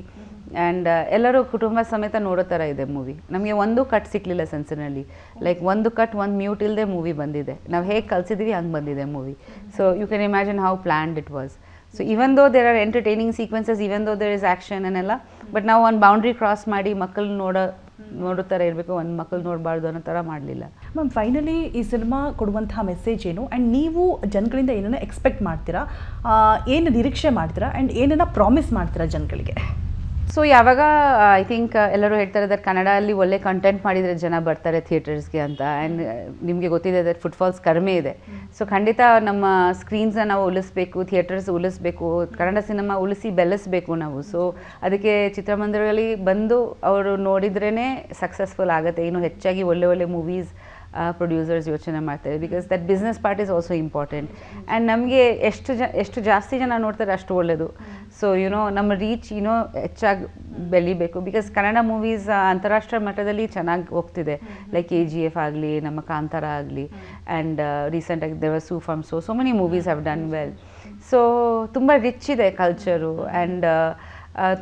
ಆ್ಯಂಡ್ ಎಲ್ಲರೂ ಕುಟುಂಬ ಸಮೇತ ನೋಡೋ ಥರ ಇದೆ ಮೂವಿ. ನಮಗೆ ಒಂದು ಕಟ್ ಸಿಕ್ಕಲಿಲ್ಲ ಸೆನ್ಸರ್ನಲ್ಲಿ, ಲೈಕ್ ಒಂದು ಕಟ್ ಒಂದು ಮ್ಯೂಟ್ ಇಲ್ಲದೆ ಮೂವಿ ಬಂದಿದೆ. ನಾವು ಹೇಗೆ ಕಲಿಸಿದ್ವಿ ಹಂಗೆ ಬಂದಿದೆ movie. So you can imagine how planned it was. So even though there are entertaining sequences, even though there is action ಅನ್ನೆಲ್ಲ, ಬಟ್ ನಾವು ಒಂದು ಬೌಂಡ್ರಿ ಕ್ರಾಸ್ ಮಾಡಿ ಮಕ್ಕಳು ನೋಡೋ ಥರ ಇರಬೇಕು, ಒಂದು ಮಕ್ಕಳು ನೋಡಬಾರ್ದು ಅನ್ನೋ ಥರ ಮಾಡಲಿಲ್ಲ.
ಮ್ಯಾಮ್ ಫೈನಲಿ ಈ ಸಿನಿಮಾ ಕೊಡುವಂತಹ ಮೆಸೇಜ್ ಏನು, ಆ್ಯಂಡ್ ನೀವು ಜನಗಳಿಂದ ಏನನ್ನ ಎಕ್ಸ್ಪೆಕ್ಟ್ ಮಾಡ್ತೀರಾ, ಏನು ನಿರೀಕ್ಷೆ ಮಾಡ್ತೀರಾ, ಆ್ಯಂಡ್ ಏನನ್ನ ಪ್ರಾಮಿಸ್ ಮಾಡ್ತೀರಾ ಜನಗಳಿಗೆ?
ಸೊ ಯಾವಾಗ ಐ ಥಿಂಕ್ ಎಲ್ಲರೂ ಹೇಳ್ತಾರೆ ದಟ್ ಕನ್ನಡಲ್ಲಿ ಒಳ್ಳೆ ಕಂಟೆಂಟ್ ಮಾಡಿದರೆ ಜನ ಬರ್ತಾರೆ ಥಿಯೇಟರ್ಸ್ಗೆ ಅಂತ. ಆ್ಯಂಡ್ ನಿಮಗೆ ಗೊತ್ತಿದೆ ದಟ್ ಫುಟ್ಫಾಲ್ಸ್ ಕಡಿಮೆ ಇದೆ. ಸೊ ಖಂಡಿತ ನಮ್ಮ ಸ್ಕ್ರೀನ್ಸ್ನ ನಾವು ಉಳಿಸ್ಬೇಕು, ಥಿಯೇಟರ್ಸ್ ಉಳಿಸ್ಬೇಕು, ಕನ್ನಡ ಸಿನಿಮಾ ಉಳಿಸಿ ಬೆಳೆಸಬೇಕು ನಾವು. ಸೊ ಅದಕ್ಕೆ ಚಿತ್ರಮಂದಿರಗಳಲ್ಲಿ ಬಂದು ಅವರು ನೋಡಿದ್ರೇ ಸಕ್ಸಸ್ಫುಲ್ ಆಗುತ್ತೆ. ಇನ್ನೂ ಹೆಚ್ಚಾಗಿ ಒಳ್ಳೆ ಮೂವೀಸ್ ಪ್ರೊಡ್ಯೂಸರ್ಸ್ ಯೋಚನೆ ಮಾಡ್ತಾರೆ because that business part is also important. And ನಮಗೆ ಎಷ್ಟು ಜಾಸ್ತಿ ಜನ ನೋಡ್ತಾರೆ ಅಷ್ಟು ಒಳ್ಳೆಯದು. ಸೊ ನಮ್ಮ ರೀಚ್ ಹೆಚ್ಚಾಗಿ ಬೆಳಿಬೇಕು ಬಿಕಾಸ್ ಕನ್ನಡ ಮೂವೀಸ್ ಅಂತಾರಾಷ್ಟ್ರೀಯ ಮಟ್ಟದಲ್ಲಿ ಚೆನ್ನಾಗಿ ಹೋಗ್ತಿದೆ. ಲೈಕ್ KGF ಆಗಲಿ, ನಮ್ಮ ಕಾಂತಾರ ಆಗಲಿ, ಆ್ಯಂಡ್ ರೀಸೆಂಟಾಗಿ there was so many movies have done well. So ತುಂಬ ರಿಚ್ ಇದೆ ಕಲ್ಚರು. ಆ್ಯಂಡ್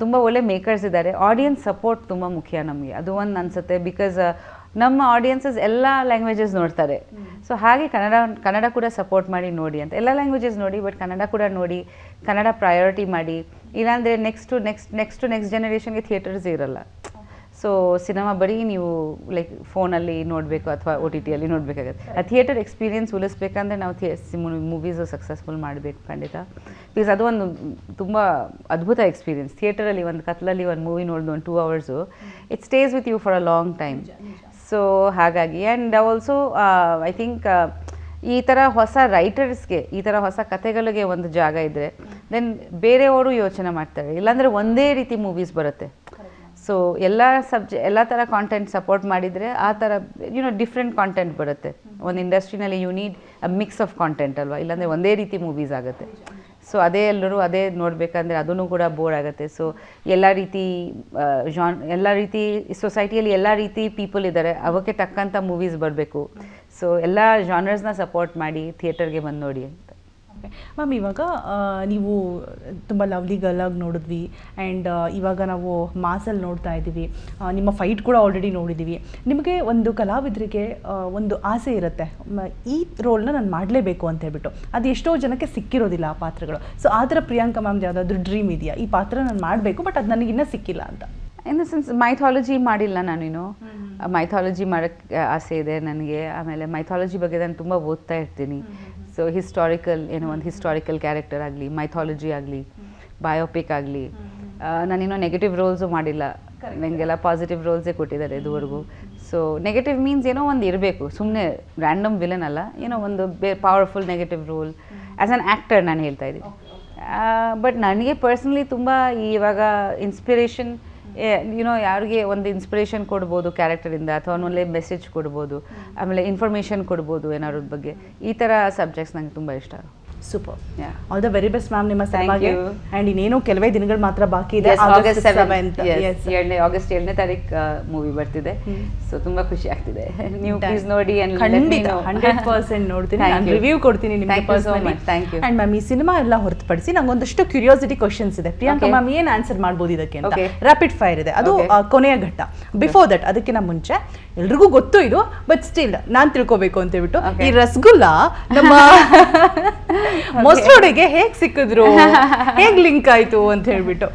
ತುಂಬ ಒಳ್ಳೆ ಮೇಕರ್ಸ್ ಇದ್ದಾರೆ. ಆಡಿಯನ್ಸ್ ಸಪೋರ್ಟ್ ತುಂಬ ಮುಖ್ಯ ನಮಗೆ, ಅದು ಒಂದು ಅನಿಸುತ್ತೆ. ಬಿಕಾಸ್ ನಮ್ಮ ಆಡಿಯನ್ಸಸ್ ಎಲ್ಲ ಲ್ಯಾಂಗ್ವೇಜಸ್ ನೋಡ್ತಾರೆ. ಸೊ ಹಾಗೆ ಕನ್ನಡ ಕೂಡ ಸಪೋರ್ಟ್ ಮಾಡಿ ನೋಡಿ ಅಂತ. ಎಲ್ಲ ಲ್ಯಾಂಗ್ವೇಜಸ್ ನೋಡಿ, ಬಟ್ ಕನ್ನಡ ಕೂಡ ನೋಡಿ, ಕನ್ನಡ ಪ್ರಯಾರಿಟಿ ಮಾಡಿ. ಇಲ್ಲಾಂದರೆ ನೆಕ್ಸ್ಟ್ ಜನರೇಷನ್ಗೆ ಥಿಯೇಟರ್ಸ್ ಇರಲ್ಲ. ಸೊ ಸಿನಿಮಾ ಬರೀ ನೀವು ಲೈಕ್ ಫೋನಲ್ಲಿ ನೋಡಬೇಕು ಅಥವಾ OTTಯಲ್ಲಿ ನೋಡಬೇಕಾಗತ್ತೆ. ಆ ಥಿಯೇಟರ್ ಎಕ್ಸ್ಪೀರಿಯನ್ಸ್ ಉಳಿಸ್ಬೇಕಂದ್ರೆ ನಾವು ಮೂವೀಸು ಸಕ್ಸಸ್ಫುಲ್ ಮಾಡಬೇಕು ಖಂಡಿತ. ಬಿಕಾಸ್ ಅದು ಒಂದು ತುಂಬ ಅದ್ಭುತ ಎಕ್ಸ್ಪೀರಿಯನ್ಸ್. ಥಿಯೇಟರಲ್ಲಿ ಒಂದು ಕತ್ಲಲ್ಲಿ ಒಂದು ಮೂವಿ ನೋಡಿದ್ದು ಒಂದು 2 hours, it stays with you for a long time. So ಹಾಗಾಗಿ ಆ್ಯಂಡ್ ಆಲ್ಸೋ ಐ ಥಿಂಕ್ ಈ ಥರ ಹೊಸ ರೈಟರ್ಸ್ಗೆ, ಈ ಥರ ಹೊಸ ಕಥೆಗಳಿಗೆ ಒಂದು ಜಾಗ ಇದ್ದರೆ ದೆನ್ ಬೇರೆಯವರು ಯೋಚನೆ ಮಾಡ್ತಾರೆ. ಇಲ್ಲಾಂದರೆ ಒಂದೇ ರೀತಿ ಮೂವೀಸ್ ಬರುತ್ತೆ. ಸೊ ಎಲ್ಲ ಥರ ಕಾಂಟೆಂಟ್ ಸಪೋರ್ಟ್ ಮಾಡಿದರೆ ಆ ಥರ ಡಿಫ್ರೆಂಟ್ ಕಾಂಟೆಂಟ್ ಬರುತ್ತೆ. ಒಂದು ಇಂಡಸ್ಟ್ರಿನಲ್ಲಿ you need a mix of content ಅಲ್ವಾ, ಇಲ್ಲಾಂದರೆ ಒಂದೇ ರೀತಿ ಮೂವೀಸ್ ಆಗುತ್ತೆ. ಸೊ ಎಲ್ಲರೂ ಅದೇ ನೋಡಬೇಕಂದ್ರೆ ಅದೂ ಕೂಡ ಬೋರ್ ಆಗುತ್ತೆ. ಸೊ ಎಲ್ಲ ರೀತಿ ಸೊಸೈಟಿಯಲ್ಲಿ ಎಲ್ಲ ರೀತಿ ಪೀಪಲ್ ಇದ್ದಾರೆ, ಅವಕ್ಕೆ ತಕ್ಕಂಥ ಮೂವೀಸ್ ಬರಬೇಕು. ಸೊ ಎಲ್ಲ ಜಾನರ್ಸ್ನ ಸಪೋರ್ಟ್ ಮಾಡಿ ಥಿಯೇಟರ್ಗೆ ಬಂದು ನೋಡಿ ಅಂತ.
ಮ್ಯಾಮ್ ಇವಾಗ ನೀವು ತುಂಬ ಲವ್ಲಿ ಗರ್ಲಾಗಿ ನೋಡಿದ್ವಿ ಆ್ಯಂಡ್ ಇವಾಗ ನಾವು ಮಾಸಲ್ಲಿ ನೋಡ್ತಾ ಇದ್ದೀವಿ, ನಿಮ್ಮ ಫೈಟ್ ಕೂಡ ಆಲ್ರೆಡಿ ನೋಡಿದ್ದೀವಿ. ನಿಮಗೆ ಒಂದು ಕಲಾವಿದರಿಗೆ ಒಂದು ಆಸೆ ಇರುತ್ತೆ, ಈ ರೋಲ್ನ ನಾನು ಮಾಡಲೇಬೇಕು ಅಂತ ಹೇಳ್ಬಿಟ್ಟು. ಅದು ಎಷ್ಟೋ ಜನಕ್ಕೆ ಸಿಕ್ಕಿರೋದಿಲ್ಲ ಆ ಪಾತ್ರಗಳು. ಸೊ ಆ ಥರ ಪ್ರಿಯಾಂಕಾ ಮ್ಯಾಮ್ದು ಯಾವುದಾದ್ರೂ ಡ್ರೀಮ್ ಇದೆಯಾ, ಈ ಪಾತ್ರ ನಾನು ಮಾಡಬೇಕು ಬಟ್ ಅದು ನನಗಿನ್ನೂ ಸಿಕ್ಕಿಲ್ಲ ಅಂತ?
ಇನ್ ದ ಸೆನ್ಸ್ ಮೈಥಾಲಜಿ ಮಾಡಿಲ್ಲ ನಾನಿನ್ನು. ಮೈಥಾಲಜಿ ಮಾಡೋಕ್ಕೆ ಆಸೆ ಇದೆ ನನಗೆ. ಆಮೇಲೆ ಮೈಥಾಲಜಿ ಬಗ್ಗೆ ನಾನು ತುಂಬ ಓದ್ತಾ ಇರ್ತೀನಿ. ಸೊ ಹಿಸ್ಟಾರಿಕಲ್ ಏನೋ ಒಂದು ಹಿಸ್ಟಾರಿಕಲ್ ಕ್ಯಾರೆಕ್ಟರ್ ಆಗಲಿ, ಮೈಥಾಲಜಿ ಆಗಲಿ, ಬಯೋಪಿಕ್ ಆಗಲಿ. ನಾನಿನ್ನೂ ನೆಗೆಟಿವ್ ರೋಲ್ಸು ಮಾಡಿಲ್ಲ, ನನಗೆಲ್ಲ ಪಾಸಿಟಿವ್ ರೋಲ್ಸೇ ಕೊಟ್ಟಿದ್ದಾರೆ ಇದುವರೆಗೂ. ಸೊ ನೆಗೆಟಿವ್ ಮೀನ್ಸ್ ಏನೋ ಒಂದು ಇರಬೇಕು, ಸುಮ್ಮನೆ ರ್ಯಾಂಡಮ್ ವಿಲನ್ ಅಲ್ಲ, ಏನೋ ಒಂದು powerful negative role as on actor ನಾನು ಹೇಳ್ತಾ ಇದ್ದೀನಿ. ಬಟ್ ನನಗೆ ಪರ್ಸ್ನಲಿ ತುಂಬ ಇವಾಗ ಇನ್ಸ್ಪಿರೇಷನ್ ಯಾರಿಗೆ ಒಂದು ಇನ್ಸ್ಪಿರೇಷನ್ ಕೊಡ್ಬೋದು ಕ್ಯಾರೆಕ್ಟರಿಂದ, ಅಥವಾ ಒಳ್ಳೆ ಮೆಸೇಜ್ ಕೊಡ್ಬೋದು, ಆಮೇಲೆ ಇನ್ಫಾರ್ಮೇಷನ್ ಕೊಡ್ಬೋದು ಏನಾದ್ರ ಬಗ್ಗೆ. ಈ ಥರ ಸಬ್ಜೆಕ್ಟ್ಸ್ ನಂಗೆ ತುಂಬ ಇಷ್ಟ.
Super, all the very best ma'am ನಿಮ್ಮ ಸಿನಿಮಾಗೆ. ಆ್ಯಂಡ್ ಇನ್ನೇನು ಕೆಲವೇ ದಿನಗಳು ಮಾತ್ರ ಬಾಕಿ ಇದೆ.
ಆಗಸ್ಟ್ 7ನೇ ತಾರೀಕು ಮೂವಿ ಬರ್ತಿದೆ. ಸೊ ತುಂಬ ಖುಷಿ ಆಗ್ತಿದೆ. ನೀವು ಪ್ಲೀಸ್ ನೋಡಿ.
ಖಂಡಿತ 100% ನೋಡ್ತೀನಿ, ನಾನು ರಿವ್ಯೂ ಕೊಡ್ತೀನಿ ನಿಮಗೆ personally.
Thank you.
And ma'am ಈ ಸಿನಿಮಾ ಎಲ್ಲ ಹೊರತುಪಡಿಸಿ ನಂಗೊಂದಷ್ಟು ಕ್ಯೂರಿಯಾಸಿಟಿ ಕ್ವಶನ್ಸ್ ಇದೆ. ಪ್ರಿಯಾಂಕಾ ಮ್ಯಾಮ್ ಏನು ಆನ್ಸರ್ ಮಾಡ್ಬೋದು ಇದಕ್ಕೆ ಅಂತ. ರ್ಯಾಪಿಡ್ ಫೈರ್ ಇದೆ, ಅದು ಕೊನೆಯ ಘಟ್ಟ. ಬಿಫೋರ್ ದಟ್, ಅದಕ್ಕಿಂತ ಮುಂಚೆ ಎಲ್ರಿಗೂ ಗೊತ್ತು ಇದು, ಬಟ್ ಸ್ಟಿಲ್ ನಾನು ತಿಳ್ಕೊಬೇಕು ಅಂತ ಹೇಳ್ಬಿಟ್ಟು, ಈ ರಸಗುಲ್ಲ ನಮ್ಮ ಮೊಸರೊಡೆಗೆ ಹೇಗೆ ಸಿಕ್ಕಿದ್ರು, ಹೇಗೆ ಲಿಂಕ್ ಆಯ್ತು ಅಂತ ಹೇಳ್ಬಿಟ್ಟು.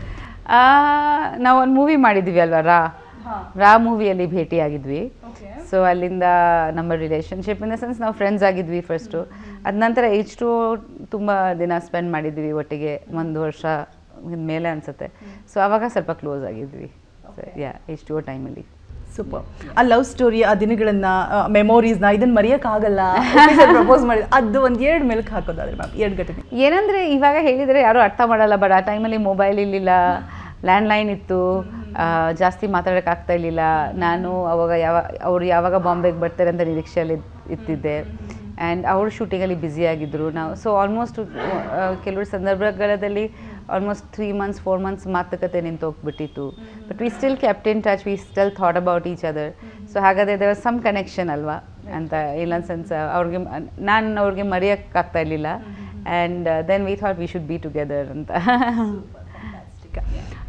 ನಾವು ಒಂದು ಮೂವಿ ಮಾಡಿದ್ವಿ ಅಲ್ವಾ, ರಾ ಮೂವಿಯಲ್ಲಿ ಭೇಟಿಯಾಗಿದ್ವಿ. ಸೊ ಅಲ್ಲಿಂದ ನಮ್ಮ ರಿಲೇಷನ್ಶಿಪ್ ಇನ್ ದ ಸೆನ್ಸ್ ನಾವು ಫ್ರೆಂಡ್ಸ್ ಆಗಿದ್ವಿ ಫಸ್ಟು. ಅದ ನಂತರ H2O ತುಂಬ ದಿನ ಸ್ಪೆಂಡ್ ಮಾಡಿದ್ವಿ ಒಟ್ಟಿಗೆ, 1 ವರ್ಷ ಮೇಲೆ ಅನಿಸುತ್ತೆ. ಸೊ ಆವಾಗ ಸ್ವಲ್ಪ ಕ್ಲೋಸ್ ಆಗಿದ್ವಿ. H2O ಟೈಮಲ್ಲಿ.
ಸೂಪರ್. ಆ ಲವ್ ಸ್ಟೋರಿ, ಆ ದಿನಗಳನ್ನ, ಮೆಮೊರೀಸ್ನ ಇದನ್ನ ಮರೆಯೋಕ್ಕಾಗಲ್ಲ. ಪ್ರಪೋಸ್ ಮಾಡಿ ಅದು ಒಂದು 2 ಮೆಲ್ಕ್ ಹಾಕೋದಾದ್ರೆ ಮ್ಯಾಮ್ 2 ಘಟನೆ
ಏನಂದರೆ ಇವಾಗ ಹೇಳಿದರೆ ಯಾರೂ ಅರ್ಥ ಮಾಡಲ್ಲ. ಬಟ್ ಆ ಟೈಮಲ್ಲಿ ಮೊಬೈಲ್ ಇರಲಿಲ್ಲ, ಲ್ಯಾಂಡ್ಲೈನ್ ಇತ್ತು, ಜಾಸ್ತಿ ಮಾತಾಡೋಕ್ಕಾಗ್ತಾ ಇರಲಿಲ್ಲ. ನಾನು ಅವಾಗ ಅವ್ರು ಯಾವಾಗ ಬಾಂಬೆಗೆ ಬರ್ತಾರೆ ಅಂತ ನಿರೀಕ್ಷೆಯಲ್ಲಿ ಇತ್ತಿದ್ದೆ. ಆ್ಯಂಡ್ ಅವರು ಶೂಟಿಂಗಲ್ಲಿ ಬ್ಯುಸಿಯಾಗಿದ್ದರು. ನಾವು ಸೊ ಆಲ್ಮೋಸ್ಟ್ ಕೆಲವು ಸಂದರ್ಭಗಳಲ್ಲಿ ಆಲ್ಮೋಸ್ಟ್ 3 months 4 months ಮಾತುಕತೆ ನಿಂತೋಗ್ಬಿಟ್ಟಿತ್ತು. But we still kept in touch, we still thought about each other. So ಹಾಗಾದರೆ ದೇರ್ ವಾಸ್ ಸಮ್ ಕನೆಕ್ಷನ್ ಅಲ್ವಾ ಅಂತ. ಇಲ್ಲ ಸೆನ್ಸ್ ಅವ್ರಿಗೆ ಮರೆಯೋಕ್ಕಾಗ್ತಾ ಇರಲಿಲ್ಲ. And then we thought we should be together ಅಂತ.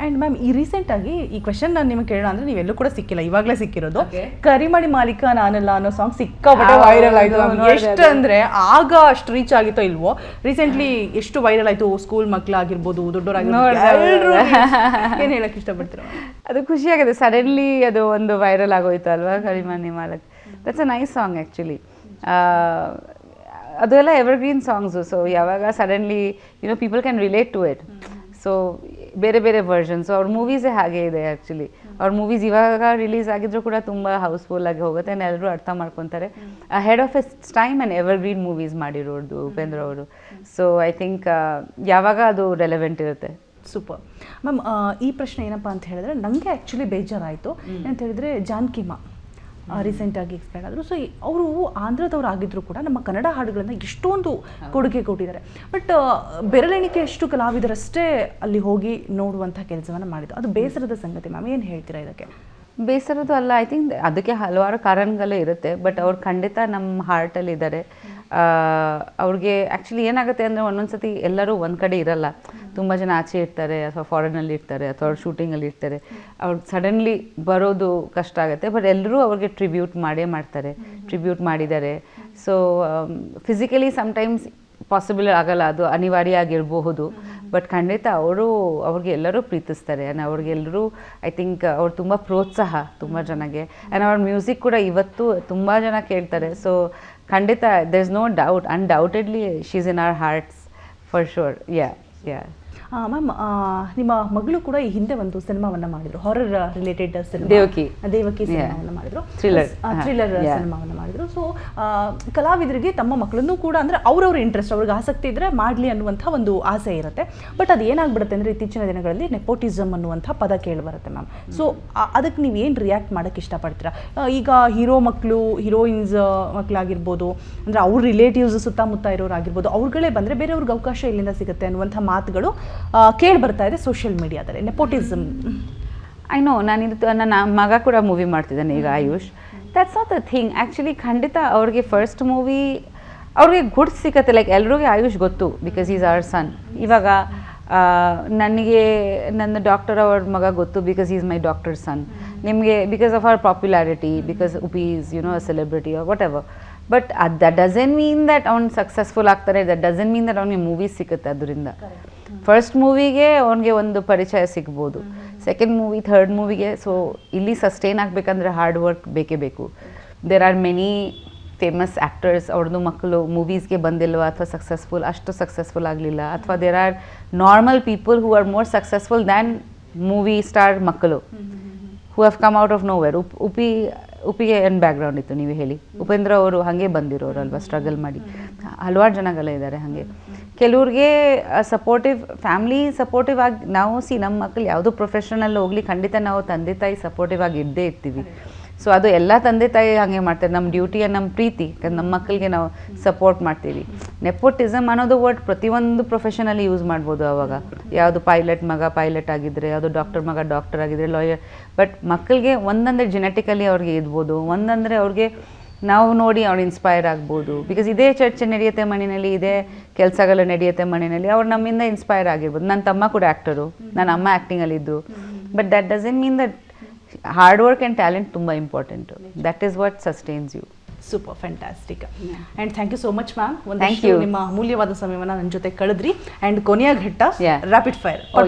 ಆ್ಯಂಡ್ ಮ್ಯಾಮ್ ಈ ರೀಸೆಂಟಾಗಿ ಈ ಕ್ವೆಶನ್ ನಾನು ನಿಮಗೆ ಕೇಳೋಣ ಅಂದರೆ ನೀವೆಲ್ಲೂ ಕೂಡ ಸಿಕ್ಕಿಲ್ಲ, ಇವಾಗಲೇ ಸಿಕ್ಕಿರೋದು. ಕರಿಮಡಿ ಮಾಲೀಕ ನಾನಲ್ಲ ಅನ್ನೋ ಸಾಂಗ್ ಸಿಕ್ಕಾಪಟ್ಟೆ ವೈರಲ್ ಆಯಿತು. ಎಷ್ಟು ಅಂದರೆ ಆಗ ಅಷ್ಟು ರೀಚ್ ಆಗಿತ್ತೋ ಇಲ್ವೋ, ರೀಸೆಂಟ್ಲಿ ಎಷ್ಟು ವೈರಲ್ ಆಯಿತು. ಸ್ಕೂಲ್ ಮಕ್ಕಳಾಗಿರ್ಬೋದು, ದೊಡ್ಡವರಾಗಿರ್ಬೋದು, ಎಲ್ಲರೂ ಏನು ಹೇಳಕ್ಕೆ ಇಷ್ಟಪಡ್ತೀರ?
ಅದು ಖುಷಿಯಾಗಿದೆ. ಸಡನ್ಲಿ ಅದು ಒಂದು ವೈರಲ್ ಆಗೋಯ್ತು ಅಲ್ವಾ, Karimani Malak. That's a nice song actually. ಅದೆಲ್ಲ ಎವರ್ಗ್ರೀನ್ ಸಾಂಗ್ಸು. ಸೊ ಯಾವಾಗ suddenly people can relate to it. So ಬೇರೆ ಬೇರೆ ವರ್ಷನ್ಸು ಅವ್ರ ಮೂವೀಸೇ ಹಾಗೆ ಇದೆ ಆ್ಯಕ್ಚುಲಿ. ಅವ್ರ ಮೂವೀಸ್ ಇವಾಗ ರಿಲೀಸ್ ಆಗಿದ್ರು ಕೂಡ ತುಂಬ ಹೌಸ್ಫುಲ್ ಆಗಿ ಹೋಗುತ್ತೆ, ಎಲ್ಲರೂ ಅರ್ಥ ಮಾಡ್ಕೊತಾರೆ. Head of it's time and evergreen movies ಮಾಡಿರೋದು ಉಪೇಂದ್ರ ಅವರು. ಸೊ ಐ ಥಿಂಕ್ ಯಾವಾಗ ಅದು ರೆಲೆವೆಂಟ್ ಇರುತ್ತೆ.
Super ma'am. ಈ ಪ್ರಶ್ನೆ ಏನಪ್ಪ ಅಂತ ಹೇಳಿದ್ರೆ, ನನಗೆ ಆ್ಯಕ್ಚುಲಿ ಬೇಜಾರಾಯಿತು. ಏನಂತ ಹೇಳಿದ್ರೆ, ಜಾನಕಿಮ್ಮ ರೀಸೆಂಟಾಗಿ ಎಕ್ಸ್ಪೈರ್ ಆದರು. ಸೊ ಅವರು ಆಂಧ್ರದವ್ರು ಆಗಿದ್ರು ಕೂಡ ನಮ್ಮ ಕನ್ನಡ ಹಾಡುಗಳನ್ನು ಎಷ್ಟೊಂದು ಕೊಡುಗೆ ಕೊಟ್ಟಿದ್ದಾರೆ. ಬಟ್ ಬೆರಳೆಣಿಕೆ ಎಷ್ಟು ಕಲಾವಿದರಷ್ಟೇ ಅಲ್ಲಿ ಹೋಗಿ ನೋಡುವಂಥ ಕೆಲಸವನ್ನು ಮಾಡಿದ್ರು. ಅದು ಬೇಸರದ ಸಂಗತಿ ಮ್ಯಾಮ್, ಏನು ಹೇಳ್ತೀರಾ ಇದಕ್ಕೆ?
ಬೇಸರದ್ದು ಅಲ್ಲ, ಐ ಥಿಂಕ್ ಅದಕ್ಕೆ ಹಲವಾರು ಕಾರಣಗಳೇ ಇರುತ್ತೆ. ಬಟ್ ಅವ್ರು ಖಂಡಿತ ನಮ್ಮ ಹಾರ್ಟಲ್ಲಿ ಇದ್ದಾರೆ. ಅವ್ರಿಗೆ ಆ್ಯಕ್ಚುಲಿ ಏನಾಗುತ್ತೆ ಅಂದರೆ, ಒಂದೊಂದು ಸತಿ ಎಲ್ಲರೂ ಒಂದು ಕಡೆ ಇರಲ್ಲ. ತುಂಬ ಜನ ಆಚೆ ಇರ್ತಾರೆ, ಅಥವಾ ಫಾರಿನಲ್ಲಿ ಇರ್ತಾರೆ, ಅಥವಾ ಅವ್ರು ಶೂಟಿಂಗಲ್ಲಿ ಇರ್ತಾರೆ. ಅವ್ರು ಸಡನ್ಲಿ ಬರೋದು ಕಷ್ಟ ಆಗುತ್ತೆ. ಬಟ್ ಎಲ್ಲರೂ ಅವ್ರಿಗೆ ಟ್ರಿಬ್ಯೂಟ್ ಮಾಡೇ ಮಾಡ್ತಾರೆ, ಟ್ರಿಬ್ಯೂಟ್ ಮಾಡಿದ್ದಾರೆ. ಸೊ ಫಿಸಿಕಲಿ ಸಮ್ಟೈಮ್ಸ್ ಪಾಸಿಬಲ್ ಆಗಲ್ಲ, ಅದು ಅನಿವಾರ್ಯ ಆಗಿರಬಹುದು. ಬಟ್ ಖಂಡಿತ ಅವ್ರಿಗೆ ಎಲ್ಲರೂ ಪ್ರೀತಿಸ್ತಾರೆ. ಆ್ಯಂಡ್ ಅವ್ರಿಗೆಲ್ಲರೂ ಐ ಥಿಂಕ್ ಅವ್ರು ತುಂಬ ಪ್ರೋತ್ಸಾಹ ತುಂಬ ಜನಗೆ. ಆ್ಯಂಡ್ ಅವ್ರ ಮ್ಯೂಸಿಕ್ ಕೂಡ ಇವತ್ತು ತುಂಬ ಜನ ಕೇಳ್ತಾರೆ. ಸೊ ಖಂಡಿತ there is no doubt, undoubtedly she is in our hearts for sure. Yeah.
Ma'am, ನಿಮ್ಮ ಮಗಳು ಕೂಡ ಈ ಹಿಂದೆ ಒಂದು ಸಿನಿಮಾವನ್ನು ಮಾಡಿದ್ರು, ಹಾರರ್ ರಿಲೇಟೆಡ್ ಸಿನಿಮಾ, ದೇವಕಿ ಸಿನಿಮಾವನ್ನು ಮಾಡಿದ್ರು, ಥ್ರಿಲ್ಲರ್ ಸಿನಿಮಾವನ್ನು ಮಾಡಿದ್ರು. ಸೊ ಕಲಾವಿದರಿಗೆ ತಮ್ಮ ಮಕ್ಕಳನ್ನು ಕೂಡ ಅಂದರೆ ಅವ್ರವ್ರ ಇಂಟ್ರೆಸ್ಟ್, ಅವ್ರಿಗೆ ಆಸಕ್ತಿ ಇದ್ದರೆ ಮಾಡಲಿ ಅನ್ನುವಂಥ ಒಂದು ಆಸೆ ಇರುತ್ತೆ. ಬಟ್ ಅದು ಏನಾಗ್ಬಿಡುತ್ತೆ ಅಂದರೆ, ಇತ್ತೀಚಿನ ದಿನಗಳಲ್ಲಿ ನೆಪೋಟಿಸಮ್ ಅನ್ನುವಂಥ ಪದ ಕೇಳಿ ಬರುತ್ತೆ ಮ್ಯಾಮ್. ಸೊ ಅದಕ್ಕೆ ನೀವು ಏನು ರಿಯಾಕ್ಟ್ ಮಾಡೋಕ್ಕೆ ಇಷ್ಟಪಡ್ತೀರಾ? ಈಗ ಹೀರೋ ಮಕ್ಕಳು, ಹೀರೋಯಿನ್ಸ್ ಮಕ್ಕಳಾಗಿರ್ಬೋದು, ಅಂದರೆ ಅವ್ರ ರಿಲೇಟಿವ್ಸ್ ಸುತ್ತಮುತ್ತ ಇರೋರಾಗಿರ್ಬೋದು, ಅವ್ರುಗಳೇ ಬಂದರೆ ಬೇರೆಯವ್ರಿಗೆ ಅವಕಾಶ ಇಲ್ಲಿಂದ ಸಿಗುತ್ತೆ ಅನ್ನುವಂಥ ಮಾತುಗಳು ಕೇಳಿ ಬರ್ತಾ ಇದೆ ಸೋಷಿಯಲ್ ಮೀಡಿಯಾದಲ್ಲಿ. Nepotism
I know. ನನ್ನ ಮಗ ಕೂಡ ಮೂವಿ ಮಾಡ್ತಿದ್ದಾನೆ ಈಗ, AYUSH. That's not the thing actually. ಖಂಡಿತ ಅವ್ರಿಗೆ ಫಸ್ಟ್ ಮೂವಿ ಅವ್ರಿಗೆ ಗುಡ್ ಸಿಕ್ಕತ್ತೆ. ಲೈಕ್ ಎಲ್ರಿಗೂ ಆಯುಷ್ ಗೊತ್ತು ಬಿಕಾಸ್ ಈಸ್ ಅವರ್ ಸನ್. ಇವಾಗ ನನಗೆ ನನ್ನ ಡಾಕ್ಟರ್ ಅವ್ರ ಮಗ ಗೊತ್ತು because is my doctor son. ನಿಮಗೆ because of our popularity, because Uppi is a celebrity or whatever. But that doesn't mean that ಅವ್ನು ಸಕ್ಸಸ್ಫುಲ್ ಆಗ್ತಾರೆ, ದಟ್ ಡಸನ್ ಮೀನ್ ದಟ್ ಅವ್ನಿಗೆ ಮೂವೀಸ್ ಸಿಗುತ್ತೆ. ಅದರಿಂದ ಫಸ್ಟ್ ಮೂವಿಗೆ ಅವ್ನಿಗೆ ಒಂದು ಪರಿಚಯ ಸಿಗ್ಬೋದು, ಸೆಕೆಂಡ್ ಮೂವಿ, ಥರ್ಡ್ ಮೂವಿಗೆ. ಸೊ ಇಲ್ಲಿ ಸಸ್ಟೈನ್ ಆಗಬೇಕಂದ್ರೆ ಹಾರ್ಡ್ ವರ್ಕ್ ಬೇಕೇ ಬೇಕು. There are many famous actors, ಅವ್ರದ್ದು ಮಕ್ಕಳು ಮೂವೀಸ್ಗೆ ಬಂದಿಲ್ವ ಅಥವಾ ಅಷ್ಟು ಸಕ್ಸಸ್ಫುಲ್ ಆಗಲಿಲ್ಲ, ಅಥವಾ there are normal people who are more successful than movie star ಮಕ್ಕಳು who have come out of nowhere. ಉಪಿಗೆ ಏನು ಬ್ಯಾಕ್ಗ್ರೌಂಡ್ ಇತ್ತು ನೀವು ಹೇಳಿ? ಉಪೇಂದ್ರ ಅವರು ಹಾಗೆ ಬಂದಿರೋರು ಅಲ್ವಾ, ಸ್ಟ್ರಗಲ್ ಮಾಡಿ. ಹಲವಾರು ಜನಗಳೇ ಇದ್ದಾರೆ ಹಾಗೆ. ಕೆಲವ್ರಿಗೆ ಸಪೋರ್ಟಿವ್ ಫ್ಯಾಮ್ಲಿ ಸಪೋರ್ಟಿವ್ ಆಗಿ ನಾವು ನಮ್ಮ ಮಕ್ಕಳು ಯಾವುದೋ ಪ್ರೊಫೆಷನಲ್ಲಿ ಹೋಗಲಿ ಖಂಡಿತ ನಾವು ತಂದೆ ತಾಯಿ ಸಪೋರ್ಟಿವ್ ಆಗಿ ಇದ್ದೇ ಇರ್ತೀವಿ. ಸೊ ಅದು ಎಲ್ಲ ತಂದೆ ತಾಯಿ ಹಾಗೆ ಮಾಡ್ತಾರೆ. ನಮ್ಮ ಡ್ಯೂಟಿಯ ನಮ್ಮ ಪ್ರೀತಿ, ನಮ್ಮ ಮಕ್ಕಳಿಗೆ ನಾವು ಸಪೋರ್ಟ್ ಮಾಡ್ತೀವಿ. ನೆಪೋಟಿಸಮ್ ಅನ್ನೋದು ವರ್ಡ್ ಪ್ರತಿಯೊಂದು ಪ್ರೊಫೆಷನಲ್ಲಿ ಯೂಸ್ ಮಾಡ್ಬೋದು. ಆವಾಗ ಯಾವುದು ಪೈಲಟ್ ಮಗ ಪೈಲಟ್ ಆಗಿದ್ದರೆ, ಯಾವುದು ಡಾಕ್ಟರ್ ಮಗ ಡಾಕ್ಟರ್ ಆಗಿದ್ದರೆ, ಲಾಯರ್. ಬಟ್ ಮಕ್ಕಳಿಗೆ ಒಂದಂದರೆ ಜೆನೆಟಿಕಲಿ ಅವ್ರಿಗೆ ಇದ್ಬೋದು, ಒಂದಂದರೆ ಅವ್ರಿಗೆ ನಾವು ನೋಡಿ ಅವ್ರು ಇನ್ಸ್ಪೈರ್ ಆಗ್ಬೋದು. ಬಿಕಾಸ್ ಇದೇ ಚರ್ಚೆ ನಡೆಯುತ್ತೆ ಮನೆಯಲ್ಲಿ, ಇದೇ ಕೆಲಸಗಳು ನಡೆಯುತ್ತೆ ಮನೆಯಲ್ಲಿ, ಅವ್ರು ನಮ್ಮಿಂದ ಇನ್ಸ್ಪೈರ್ ಆಗಿರ್ಬೋದು. ನನ್ನ ತಮ್ಮ ಕೂಡ ಆ್ಯಕ್ಟರು, ನನ್ನ ಅಮ್ಮ ಆ್ಯಕ್ಟಿಂಗಲ್ಲಿದ್ದು. But that doesn't mean that hard work and talent ತುಂಬ important. That is what sustains you.
Super, fantastic. And thank you so much ma'am. ಒಂದಷ್ಟು ನಿಮ್ಮ ಅಮೂಲ್ಯವಾದ ಸಮಯವನ್ನು ನನ್ನ ಜೊತೆ ಕಳೆದ್ರಿ. ಆ್ಯಂಡ್ ಕೊನೆಯ ಘಟ್ಟ ರ್ಯಾಪಿಡ್ ಫೈರ್.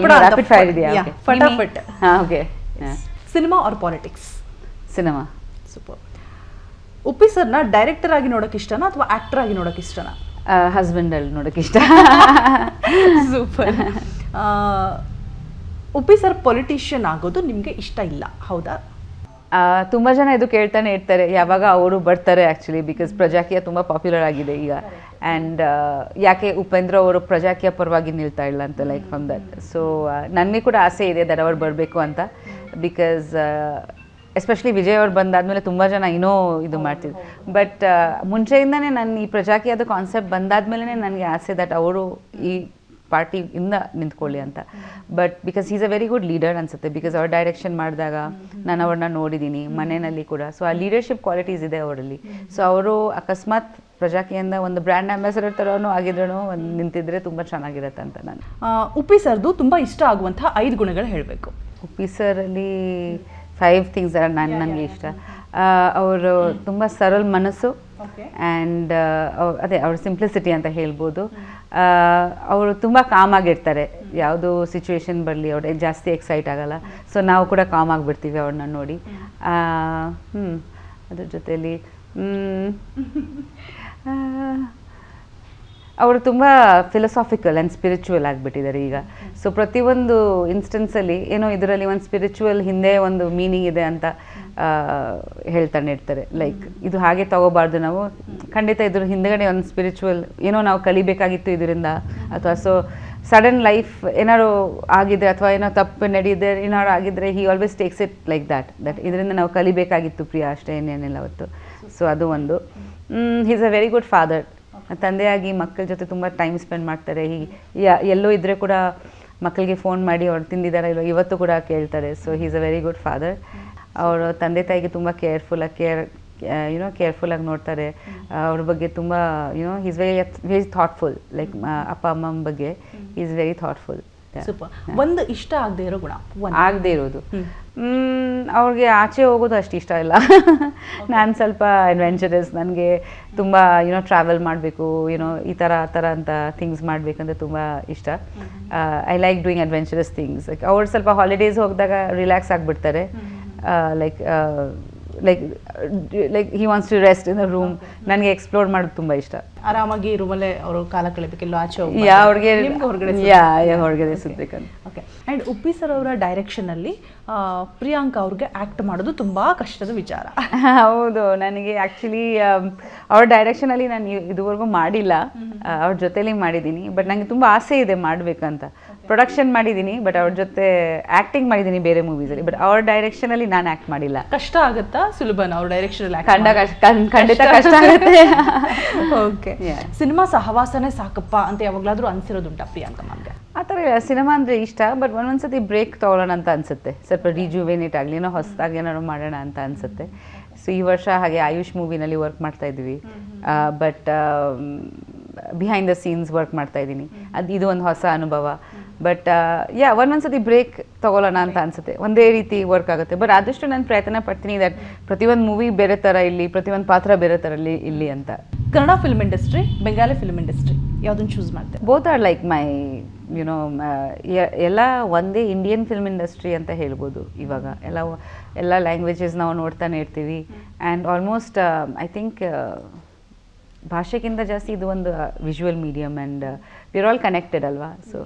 ರ್ಯಾಪಿಡ್ ಫೈರ್ ಇದೆಯಾ?
ಫಟಾಫಟ್.
Okay.
Cinema or politics?
Cinema.
Super. Uppi ಸರ್ನ ಡೈರೆಕ್ಟರ್ ಆಗಿ ನೋಡೋಕೆ ಇಷ್ಟನಾ ಅಥವಾ ಆಕ್ಟರ್ ಆಗಿ ನೋಡೋಕೆ ಇಷ್ಟನಾ?
ಹಸ್ಬೆಂಡಲ್ಲಿ ನೋಡೋಕೆ ಇಷ್ಟ.
ಸೂಪರ್. ಉಪ್ಪಿ ಸರ್ ಪೊಲಿಟಿಷಿಯನ್ ಆಗೋದು ನಿಮಗೆ ಇಷ್ಟ ಇಲ್ಲ, ಹೌದಾ?
ತುಂಬ ಜನ ಇದು ಕೇಳ್ತಾನೆ ಇರ್ತಾರೆ, ಯಾವಾಗ ಅವರು ಬರ್ತಾರೆ ಆ್ಯಕ್ಚುಲಿ. ಬಿಕಾಸ್ ಪ್ರಜಾಕೀಯ ತುಂಬ ಪಾಪ್ಯುಲರ್ ಆಗಿದೆ ಈಗ. ಆ್ಯಂಡ್ ಯಾಕೆ ಉಪೇಂದ್ರ ಅವರು ಪ್ರಜಾಕೀಯ ಪರವಾಗಿ ನಿಲ್ತಾ ಇಲ್ಲ ಅಂತ, ಲೈಕ್ ಫ್ರಮ್ ದಟ್. ಸೊ ನನಗೆ ಕೂಡ ಆಸೆ ಇದೆ ದಟ್ ಅವ್ರು ಬರಬೇಕು ಅಂತ. ಬಿಕಾಸ್ ಎಸ್ಪೆಷಲಿ ವಿಜಯ್ ಅವ್ರು ಬಂದಾದಮೇಲೆ ತುಂಬ ಜನ ಇನ್ನೂ ಇದು ಮಾಡ್ತಿದ್ರು. ಬಟ್ ಮುಂಚೆಯಿಂದನೇ ನಾನು ಈ ಪ್ರಜಾಕೀಯದ ಕಾನ್ಸೆಪ್ಟ್ ಬಂದಾದ್ಮೇಲೆ ನನಗೆ ಆಸೆ ದಟ್ ಅವರು ಈ ಪಾರ್ಟಿಯಿಂದ ನಿಂತ್ಕೊಳ್ಳಿ ಅಂತ. But because is a very good leader ಅನಿಸುತ್ತೆ. ಬಿಕಾಸ್ ಅವ್ರ ಡೈರೆಕ್ಷನ್ ಮಾಡಿದಾಗ ನಾನು ಅವ್ರನ್ನ ನೋಡಿದ್ದೀನಿ ಮನೆಯಲ್ಲಿ ಕೂಡ. ಸೊ ಆ ಲೀಡರ್ಶಿಪ್ ಕ್ವಾಲಿಟೀಸ್ ಇದೆ ಅವರಲ್ಲಿ. ಸೊ ಅವರು ಅಕಸ್ಮಾತ್ ಪ್ರಜಾಕೀಯಿಂದ ಒಂದು ಬ್ರ್ಯಾಂಡ್ ಅಂಬಾಸಡರ್ ಥರನೂ ಆಗಿದ್ರೂ ಒಂದು ನಿಂತಿದ್ರೆ ತುಂಬ ಚೆನ್ನಾಗಿರುತ್ತೆ ಅಂತ ನಾನು.
ಉಪ್ಪಿ ಸರ್ದು ತುಂಬ ಇಷ್ಟ ಆಗುವಂಥ 5 ಗುಣಗಳು ಹೇಳಬೇಕು.
ಉಪ್ಪಿ ಸರಲ್ಲಿ 5 ಥಿಂಗ್ಸ್ ನನಗೆ ಇಷ್ಟ. ಅವರು ತುಂಬ ಸರಳ ಮನಸ್ಸು. ಆ್ಯಂಡ್ ಅದೇ ಅವ್ರ ಸಿಂಪ್ಲಿಸಿಟಿ ಅಂತ ಹೇಳ್ಬೋದು. ಅವರು ತುಂಬ ಕಾಮ್ ಆಗಿರ್ತಾರೆ, ಯಾವುದು ಸಿಚುವೇಶನ್ ಬರಲಿ ಅವ್ರಿಗೆ ಜಾಸ್ತಿ ಎಕ್ಸೈಟ್ ಆಗಲ್ಲ. ಸೊ ನಾವು ಕೂಡ ಕಾಮ್ ಆಗಿಬಿಡ್ತೀವಿ ಅವ್ರನ್ನ ನೋಡಿ. ಅದ್ರ ಜೊತೆಯಲ್ಲಿ ಅವರು ತುಂಬ ಫಿಲಸಾಫಿಕಲ್ ಆ್ಯಂಡ್ ಸ್ಪಿರಿಚುವಲ್ ಆಗಿಬಿಟ್ಟಿದ್ದಾರೆ ಈಗ. ಸೊ ಪ್ರತಿಯೊಂದು ಇನ್ಸ್ಟೆನ್ಸಲ್ಲಿ ಏನೋ ಇದರಲ್ಲಿ ಒಂದು ಸ್ಪಿರಿಚುವಲ್ ಹಿಂದೆ ಒಂದು ಮೀನಿಂಗ್ ಇದೆ ಅಂತ ಹೇಳ್ತಾನೆ ಇರ್ತಾರೆ. ಲೈಕ್ ಇದು ಹಾಗೆ ತಗೋಬಾರ್ದು ನಾವು, ಖಂಡಿತ ಇದ್ರ ಹಿಂದಗಡೆ ಒಂದು ಸ್ಪಿರಿಚುವಲ್ ಏನೋ ನಾವು ಕಲಿಬೇಕಾಗಿತ್ತು ಇದರಿಂದ. ಅಥವಾ ಸೊ ಸಡನ್ ಲೈಫ್ ಏನಾದ್ರು ಆಗಿದ್ರೆ ಅಥವಾ ಏನೋ ತಪ್ಪು ನಡೆಯಿದೆ ಏನಾದ್ರು ಆಗಿದ್ರೆ he always takes it like that ಇದರಿಂದ ನಾವು ಕಲಿಬೇಕಾಗಿತ್ತು ಪ್ರಿಯಾ, ಅಷ್ಟೇ ಏನೇನಿಲ್ಲ ಅವತ್ತು. ಸೊ ಅದು ಒಂದು. He is a very good father. ತಂದೆಯಾಗಿ ಮಕ್ಕಳ ಜೊತೆ ತುಂಬ ಟೈಮ್ ಸ್ಪೆಂಡ್ ಮಾಡ್ತಾರೆ. ಎಲ್ಲೋ ಇದ್ದರೆ ಕೂಡ ಮಕ್ಕಳಿಗೆ ಫೋನ್ ಮಾಡಿ ಅವ್ರು ತಿಂದಿದ್ದಾರಾ ಇಲ್ಲೋ ಇವತ್ತು ಕೂಡ ಕೇಳ್ತಾರೆ. So he is a very good father. ಅವರು ತಂದೆ ತಾಯಿಗೆ ತುಂಬ ಕೇರ್ಫುಲ್ಲಾಗಿ ನೋಡ್ತಾರೆ. ಅವ್ರ ಬಗ್ಗೆ ತುಂಬ ಈಸ್ ವೆರಿ ಥಾಟ್ಫುಲ್. ಲೈಕ್ ಅಪ್ಪ ಅಮ್ಮನ ಬಗ್ಗೆ ಈಸ್ ವೆರಿ ಥಾಟ್ಫುಲ್.
ಸೂಪರ್. ಒಂದು ಇಷ್ಟ ಆಗದೆ ಇರೋ ಗುಣ?
ಆಗದೆ ಇರೋದು ಅವ್ರಿಗೆ ಆಚೆ ಹೋಗೋದು ಅಷ್ಟು ಇಷ್ಟ ಇಲ್ಲ. ನಾನು ಸ್ವಲ್ಪ ಅಡ್ವೆಂಚರಸ್. ನನಗೆ ತುಂಬ ಟ್ರಾವೆಲ್ ಮಾಡಬೇಕು, ಈ ಥರ ಆ ಥರ ಅಂತ ಥಿಂಗ್ಸ್ ಮಾಡಬೇಕಂತ ತುಂಬ ಇಷ್ಟ. I like doing adventurous things. ಅವ್ರು ಸ್ವಲ್ಪ ಹಾಲಿಡೇಸ್ ಹೋಗಿದಾಗ ರಿಲ್ಯಾಕ್ಸ್ ಆಗಿಬಿಡ್ತಾರೆ. Like he wants to rest in the room. ನನಗೆ ಎಕ್ಸ್ಪ್ಲೋರ್ ಮಾಡೋದು ತುಂಬ ಇಷ್ಟ.
ಆರಾಮಾಗಿ ರೂಮಲ್ಲೇ ಅವರು ಕಾಲ ಕಳಿಬೇಕೆಲ್ಲೋ ಆಚೆ
ಹೊರಗಡೆ ಸುತ್ತಬೇಕಂತ.
ಓಕೆ. ಆ್ಯಂಡ್ ಉಪ್ಪಿ ಸರ್ ಅವರ ಡೈರೆಕ್ಷನಲ್ಲಿ ಪ್ರಿಯಾಂಕಾ ಅವ್ರಿಗೆ ಆ್ಯಕ್ಟ್ ಮಾಡೋದು ತುಂಬ ಕಷ್ಟದ ವಿಚಾರ.
ಹೌದು. ನನಗೆ ಆ್ಯಕ್ಚುಲಿ ಅವ್ರ ಡೈರೆಕ್ಷನಲ್ಲಿ ನಾನು ಇದುವರೆಗೂ ಮಾಡಿಲ್ಲ, ಅವ್ರ ಜೊತೆಲಿ ಮಾಡಿದ್ದೀನಿ. ಬಟ್ ನನಗೆ ತುಂಬ ಆಸೆ ಇದೆ ಮಾಡಬೇಕಂತ. ಪ್ರೊಡಕ್ಷನ್ ಮಾಡಿದ್ದೀನಿ, ಬಟ್ ಅವ್ರ ಜೊತೆ ಆ್ಯಕ್ಟಿಂಗ್ ಮಾಡಿದ್ದೀನಿ ಬೇರೆ ಮೂವೀಸಲ್ಲಿ. ಬಟ್ ಅವ್ರ ಡೈರೆಕ್ಷನಲ್ಲಿ ನಾನು ಆ್ಯಕ್ಟ್ ಮಾಡಿಲ್ಲ.
ಕಷ್ಟ ಆಗುತ್ತಾ ಸುಲಭನ ಅವ್ರ ಡೈರೆಕ್ಷನಲ್ಲಿ?
ಖಂಡಿತ ಕಷ್ಟ ಆಗುತ್ತೆ.
ಓಕೆ. ಸಿನಿಮಾ ಸಹವಾಸನೆ ಸಾಕಪ್ಪ ಅಂತ ಯಾವಾಗಲಾದ್ರೂ ಅನ್ಸಿರೋದುಂಟಾ ಪ್ರಿಯಾಂಕಾ ಮ್ಯಾಮ್ಗೆ?
ಆ ಥರ ಇಲ್ಲ. ಸಿನಿಮಾ ಅಂದರೆ ಇಷ್ಟ, ಬಟ್ ಒಂದೊಂದ್ಸತಿ ಬ್ರೇಕ್ ತೊಗೊಳ್ಳೋಣ ಅಂತ ಅನಿಸುತ್ತೆ. ಸ್ವಲ್ಪ ರಿಜುವೇನೇಟ್ ಆಗಲಿ, ಏನೋ ಹೊಸದಾಗಿ ಏನಾದ್ರು ಮಾಡೋಣ ಅಂತ ಅನಿಸುತ್ತೆ. ಸೊ ಈ ವರ್ಷ ಹಾಗೆ ಆಯುಷ್ ಮೂವಿನಲ್ಲಿ ವರ್ಕ್ ಮಾಡ್ತಾ ಇದ್ವಿ, but behind the scenes work ಮಾಡ್ತಾ ಇದ್ದೀನಿ. ಇದು ಒಂದು ಹೊಸ ಅನುಭವ. ಬಟ್ ಒಂದೊಂದ್ಸತಿ ಬ್ರೇಕ್ ತಗೊಳ್ಳೋಣ ಅಂತ ಅನ್ಸುತ್ತೆ, ಒಂದೇ ರೀತಿ ವರ್ಕ್ ಆಗುತ್ತೆ. ಬಟ್ ಆದಷ್ಟು ನಾನು ಪ್ರಯತ್ನ ಪಡ್ತೀನಿ ದಟ್ ಪ್ರತಿಯೊಂದು ಮೂವಿ ಬೇರೆ ಥರ ಇಲ್ಲಿ, ಪ್ರತಿಯೊಂದು ಪಾತ್ರ ಬೇರೆ ಥರ ಇಲ್ಲಿ ಅಂತ.
Kannada film industry, Bengali film industry, ಯಾವುದನ್ನು ಚೂಸ್ ಮಾಡ್ತಾರೆ?
Both are like my YONO ಎಲ್ಲ ಒಂದೇ ಇಂಡಿಯನ್ ಫಿಲ್ಮ್ ಇಂಡಸ್ಟ್ರಿ ಅಂತ ಹೇಳ್ಬೋದು. ಇವಾಗ ಎಲ್ಲ ಲ್ಯಾಂಗ್ವೇಜಸ್ ನಾವು ನೋಡ್ತಾನೆ ಇರ್ತೀವಿ. ಆ್ಯಂಡ್ ಆಲ್ಮೋಸ್ಟ್ ಐ ಥಿಂಕ್ ಭಾಷೆಗಿಂತ ಜಾಸ್ತಿ ಇದು ಒಂದು visual medium and we're all connected ಅಲ್ವಾ. ಸೊ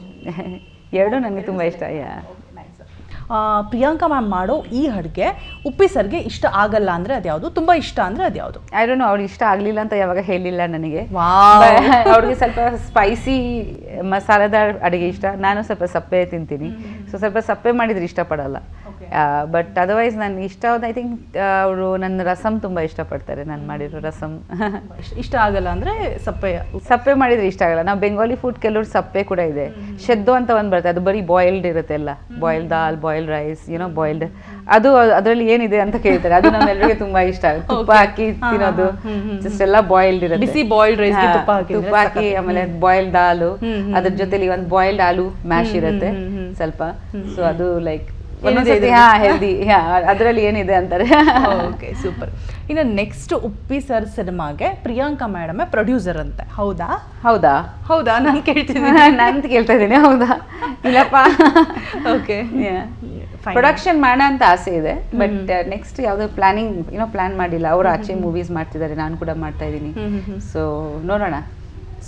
ಎರಡೂ ನನಗೆ ತುಂಬ ಇಷ್ಟ.
ಪ್ರಿಯಾಂಕಾ ಮ್ಯಾಮ್ ಮಾಡೋ ಈ ಅಡುಗೆ ಉಪ್ಪಿ ಸರ್ಗೆ ಇಷ್ಟ ಆಗಲ್ಲ ಅಂದರೆ ಅದ್ಯಾವುದು, ತುಂಬ ಇಷ್ಟ ಅಂದರೆ ಅದ್ಯಾವುದು?
ಐ ಡೋಂಟ್ ನೋ, ಅವ್ರಿಗೆ ಇಷ್ಟ ಆಗಲಿಲ್ಲ ಅಂತ ಯಾವಾಗ ಹೇಳಿಲ್ಲ ನನಗೆ.
ವಾವ್.
ಅವ್ರಿಗೆ ಸ್ವಲ್ಪ ಸ್ಪೈಸಿ ಮಸಾಲೆದಾರ್ ಅಡುಗೆ ಇಷ್ಟ, ನಾನು ಸ್ವಲ್ಪ ಸಪ್ಪೆ ತಿಂತೀನಿ. ಸೊ ಸ್ವಲ್ಪ ಸಪ್ಪೆ ಮಾಡಿದ್ರೆ ಇಷ್ಟಪಡಲ್ಲ. ಬಟ್ ಅದರ್ವೈಸ್ ನಾನು ಇಷ್ಟ ಆದ ಐ ಥಿಂಕ್ ಅವರು ನನ್ನ ರಸಮ್ ತುಂಬ ಇಷ್ಟಪಡ್ತಾರೆ, ನಾನು ಮಾಡಿರೋ ರಸಮ್.
ಇಷ್ಟ ಆಗಲ್ಲ ಅಂದರೆ
ಸಪ್ಪೆ ಮಾಡಿದ್ರೆ ಇಷ್ಟ ಆಗಲ್ಲ. ನಾವು ಬೆಂಗಾಲಿ ಫುಡ್ ಕೆಲವ್ರು ಸಪ್ಪೆ ಕೂಡ ಇದೆ. ಶೆದ್ದು ಅಂತ ಒಂದು ಬರುತ್ತೆ, ಅದು ಬರೀ ಬಾಯ್ಲ್ಡ್ ಇರುತ್ತೆ ಎಲ್ಲ, ಬಾಯ್ಲ್ಡ್ ದಾಲ್, ಬಾಯ್ಲ್ಡ್ ರೈಸ್, ಯುನೋ ಬಾಯ್ಲ್ಡ್. ಅದು ಅದರಲ್ಲಿ ಏನಿದೆ ಅಂತ ಕೇಳ್ತಾರೆ, ಅದು ನಮ್ಮೆಲ್ಲರಿಗೆ ತುಂಬಾ ಇಷ್ಟ. ತುಪ್ಪ ಹಾಕಿ ತಿನ್ನೋದು, ಜಸ್ಟ್ ಎಲ್ಲ ಬಾಯ್ಲ್ಡ್ ಇರುತ್ತೆ.
ಬಿಸಿ ಬಾಯ್ಲ್ಡ್ ರೈಸ್
ತುಪ್ಪ ಹಾಕಿ, ಆಮೇಲೆ ಬಾಯ್ಲ್ಡ್ ದಾಲು, ಅದ್ರ ಜೊತೆಲಿ ಒಂದು ಬಾಯ್ಲ್ಡ್ ಆಲೂ ಮ್ಯಾಶ್ ಇರುತ್ತೆ ಸ್ವಲ್ಪ. ಸೊ ಅದು ಲೈಕ್ ಹೆಲ್ದಿ, ಅದರಲ್ಲಿ ಏನಿದೆ ಅಂತಾರೆ.
Okay, super. ಇನ್ನು ನೆಕ್ಸ್ಟ್ ಉಪ್ಪಿ ಸರ್ ಸಿನಿಮಾಗೆ ಪ್ರಿಯಾಂಕಾ ಮೇಡಮ್ ಪ್ರೊಡ್ಯೂಸರ್ ಅಂತೆ, ಹೌದಾ?
ಹೌದಾ
ಹೌದಾ ನಾನು ಕೇಳ್ತಿದ್ದೀನಿ.
ನಾನು ಕೇಳ್ತಾ ಇದ್ದೀನಿ. ಹೌದಾ? ಇಲ್ಲಪ್ಪ.
ಓಕೆ,
ಪ್ರೊಡಕ್ಷನ್ ಮಾಡೋಣ ಅಂತ ಆಸೆ ಇದೆ, ಬಟ್ ನೆಕ್ಸ್ಟ್ ಯಾವ್ದು ಪ್ಲಾನ್ ಮಾಡಿಲ್ಲ. ಅವ್ರು ಆಚೆ ಮೂವೀಸ್ ಮಾಡ್ತಿದ್ದಾರೆ, ನಾನು ಕೂಡ ಮಾಡ್ತಾ ಇದ್ದೀನಿ. ಸೊ ನೋಡೋಣ.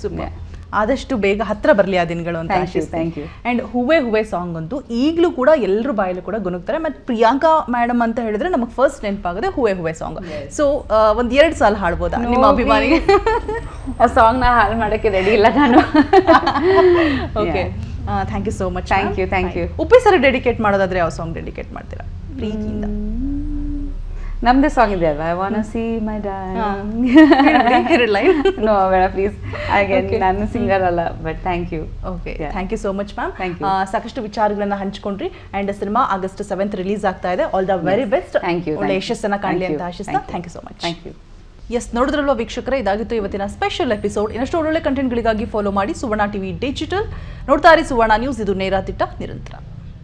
ಸೂಪರ್. ಆದಷ್ಟು ಬೇಗ ಹತ್ರ ಬರಲಿ ಆ ದಿನಗಳು ಅಂತ ಆಶಿಸ್ತೀನಿ.
Thank you.
And Hoove Hoove song ಅಂತೂ ಈಗಲೂ ಕೂಡ ಎಲ್ಲರ ಬಾಯಲ್ಲೂ ಕೂಡ ಗುನುಗ್ತಾರೆ. ಮತ್ತು ಪ್ರಿಯಾಂಕಾ ಮೇಡಮ್ ಅಂತ ಹೇಳಿದ್ರೆ ನಮಗೆ ಫಸ್ಟ್ ನೆನಪಾಗೋದೆ ಹೂವೆ ಹೂವೆ ಸಾಂಗ್. ಸೊ ಒಂದು 2 ಸಾಲ ಹಾಡ್ಬೋದಾ ನಿಮ್ಮ ಅಭಿಮಾನಿಗೆ?
ಆ ಸಾಂಗ್ನ ಹಾಳು ಮಾಡೋಕ್ಕೆ ರೆಡಿ ಇಲ್ಲ ನಾನು.
Okay, thank you so much.
Thank you.
Uppi sir dedicate ಮಾಡೋದಾದ್ರೆ ಯಾವ ಸಾಂಗ್ ಡೆಡಿಕೇಟ್ ಮಾಡ್ತೀರಾ ಪ್ರೀತಿಯಿಂದ?
ನಮ್ದೇ ಸಾಂಗ್ ಇದೆ ಅಲ್ವಾ, I want see my darling. No ಬೇಡ ಪ್ಲೀಸ್, ಹಾಗೆ ನಾನು ಸಿಂಗರ್ ಅಲ್ಲ, but thank you.
Okay, thank you so much ma'am.
Thank you.
ಸಾಕಷ್ಟು ವಿಚಾರಗಳನ್ನ ಹಂಚ್ಕೊಂಡ್ರಿ. And cinema August 7th release ಆಗ್ತಾ ಇದೆ. All the very best.
Thank you.
ಒಳ್ಳೆ ಯಶಸ್ಸನ್ನ ಕಾಣಲಿ ಅಂತ ಆಶಿಸ್ತಾ. Thank you so much.
Thank you.
Yes, ನೋಡಿದ್ರಲ್ವ ವೀಕ್ಷಕರೇ, ಇದಾಗಿತ್ತು ಇವತ್ತಿನ ಸ್ಪೆಷಲ್ ಎಪಿಸೋಡ್. ಇನ್ನಷ್ಟು ಒಳ್ಳೊಳ್ಳೆ ಕಂಟೆಂಟ್ಗಳಿಗಾಗಿ ಫಾಲೋ ಮಾಡಿ ಸುವರ್ಣ ಟಿವಿ ಡಿಜಿಟಲ್. ನೋಡ್ತಾ ಇರಿ ಸುವರ್ಣ ನ್ಯೂಸ್, ಇದು ನೇರ ದಿಟ್ಟ ನಿರಂತರ.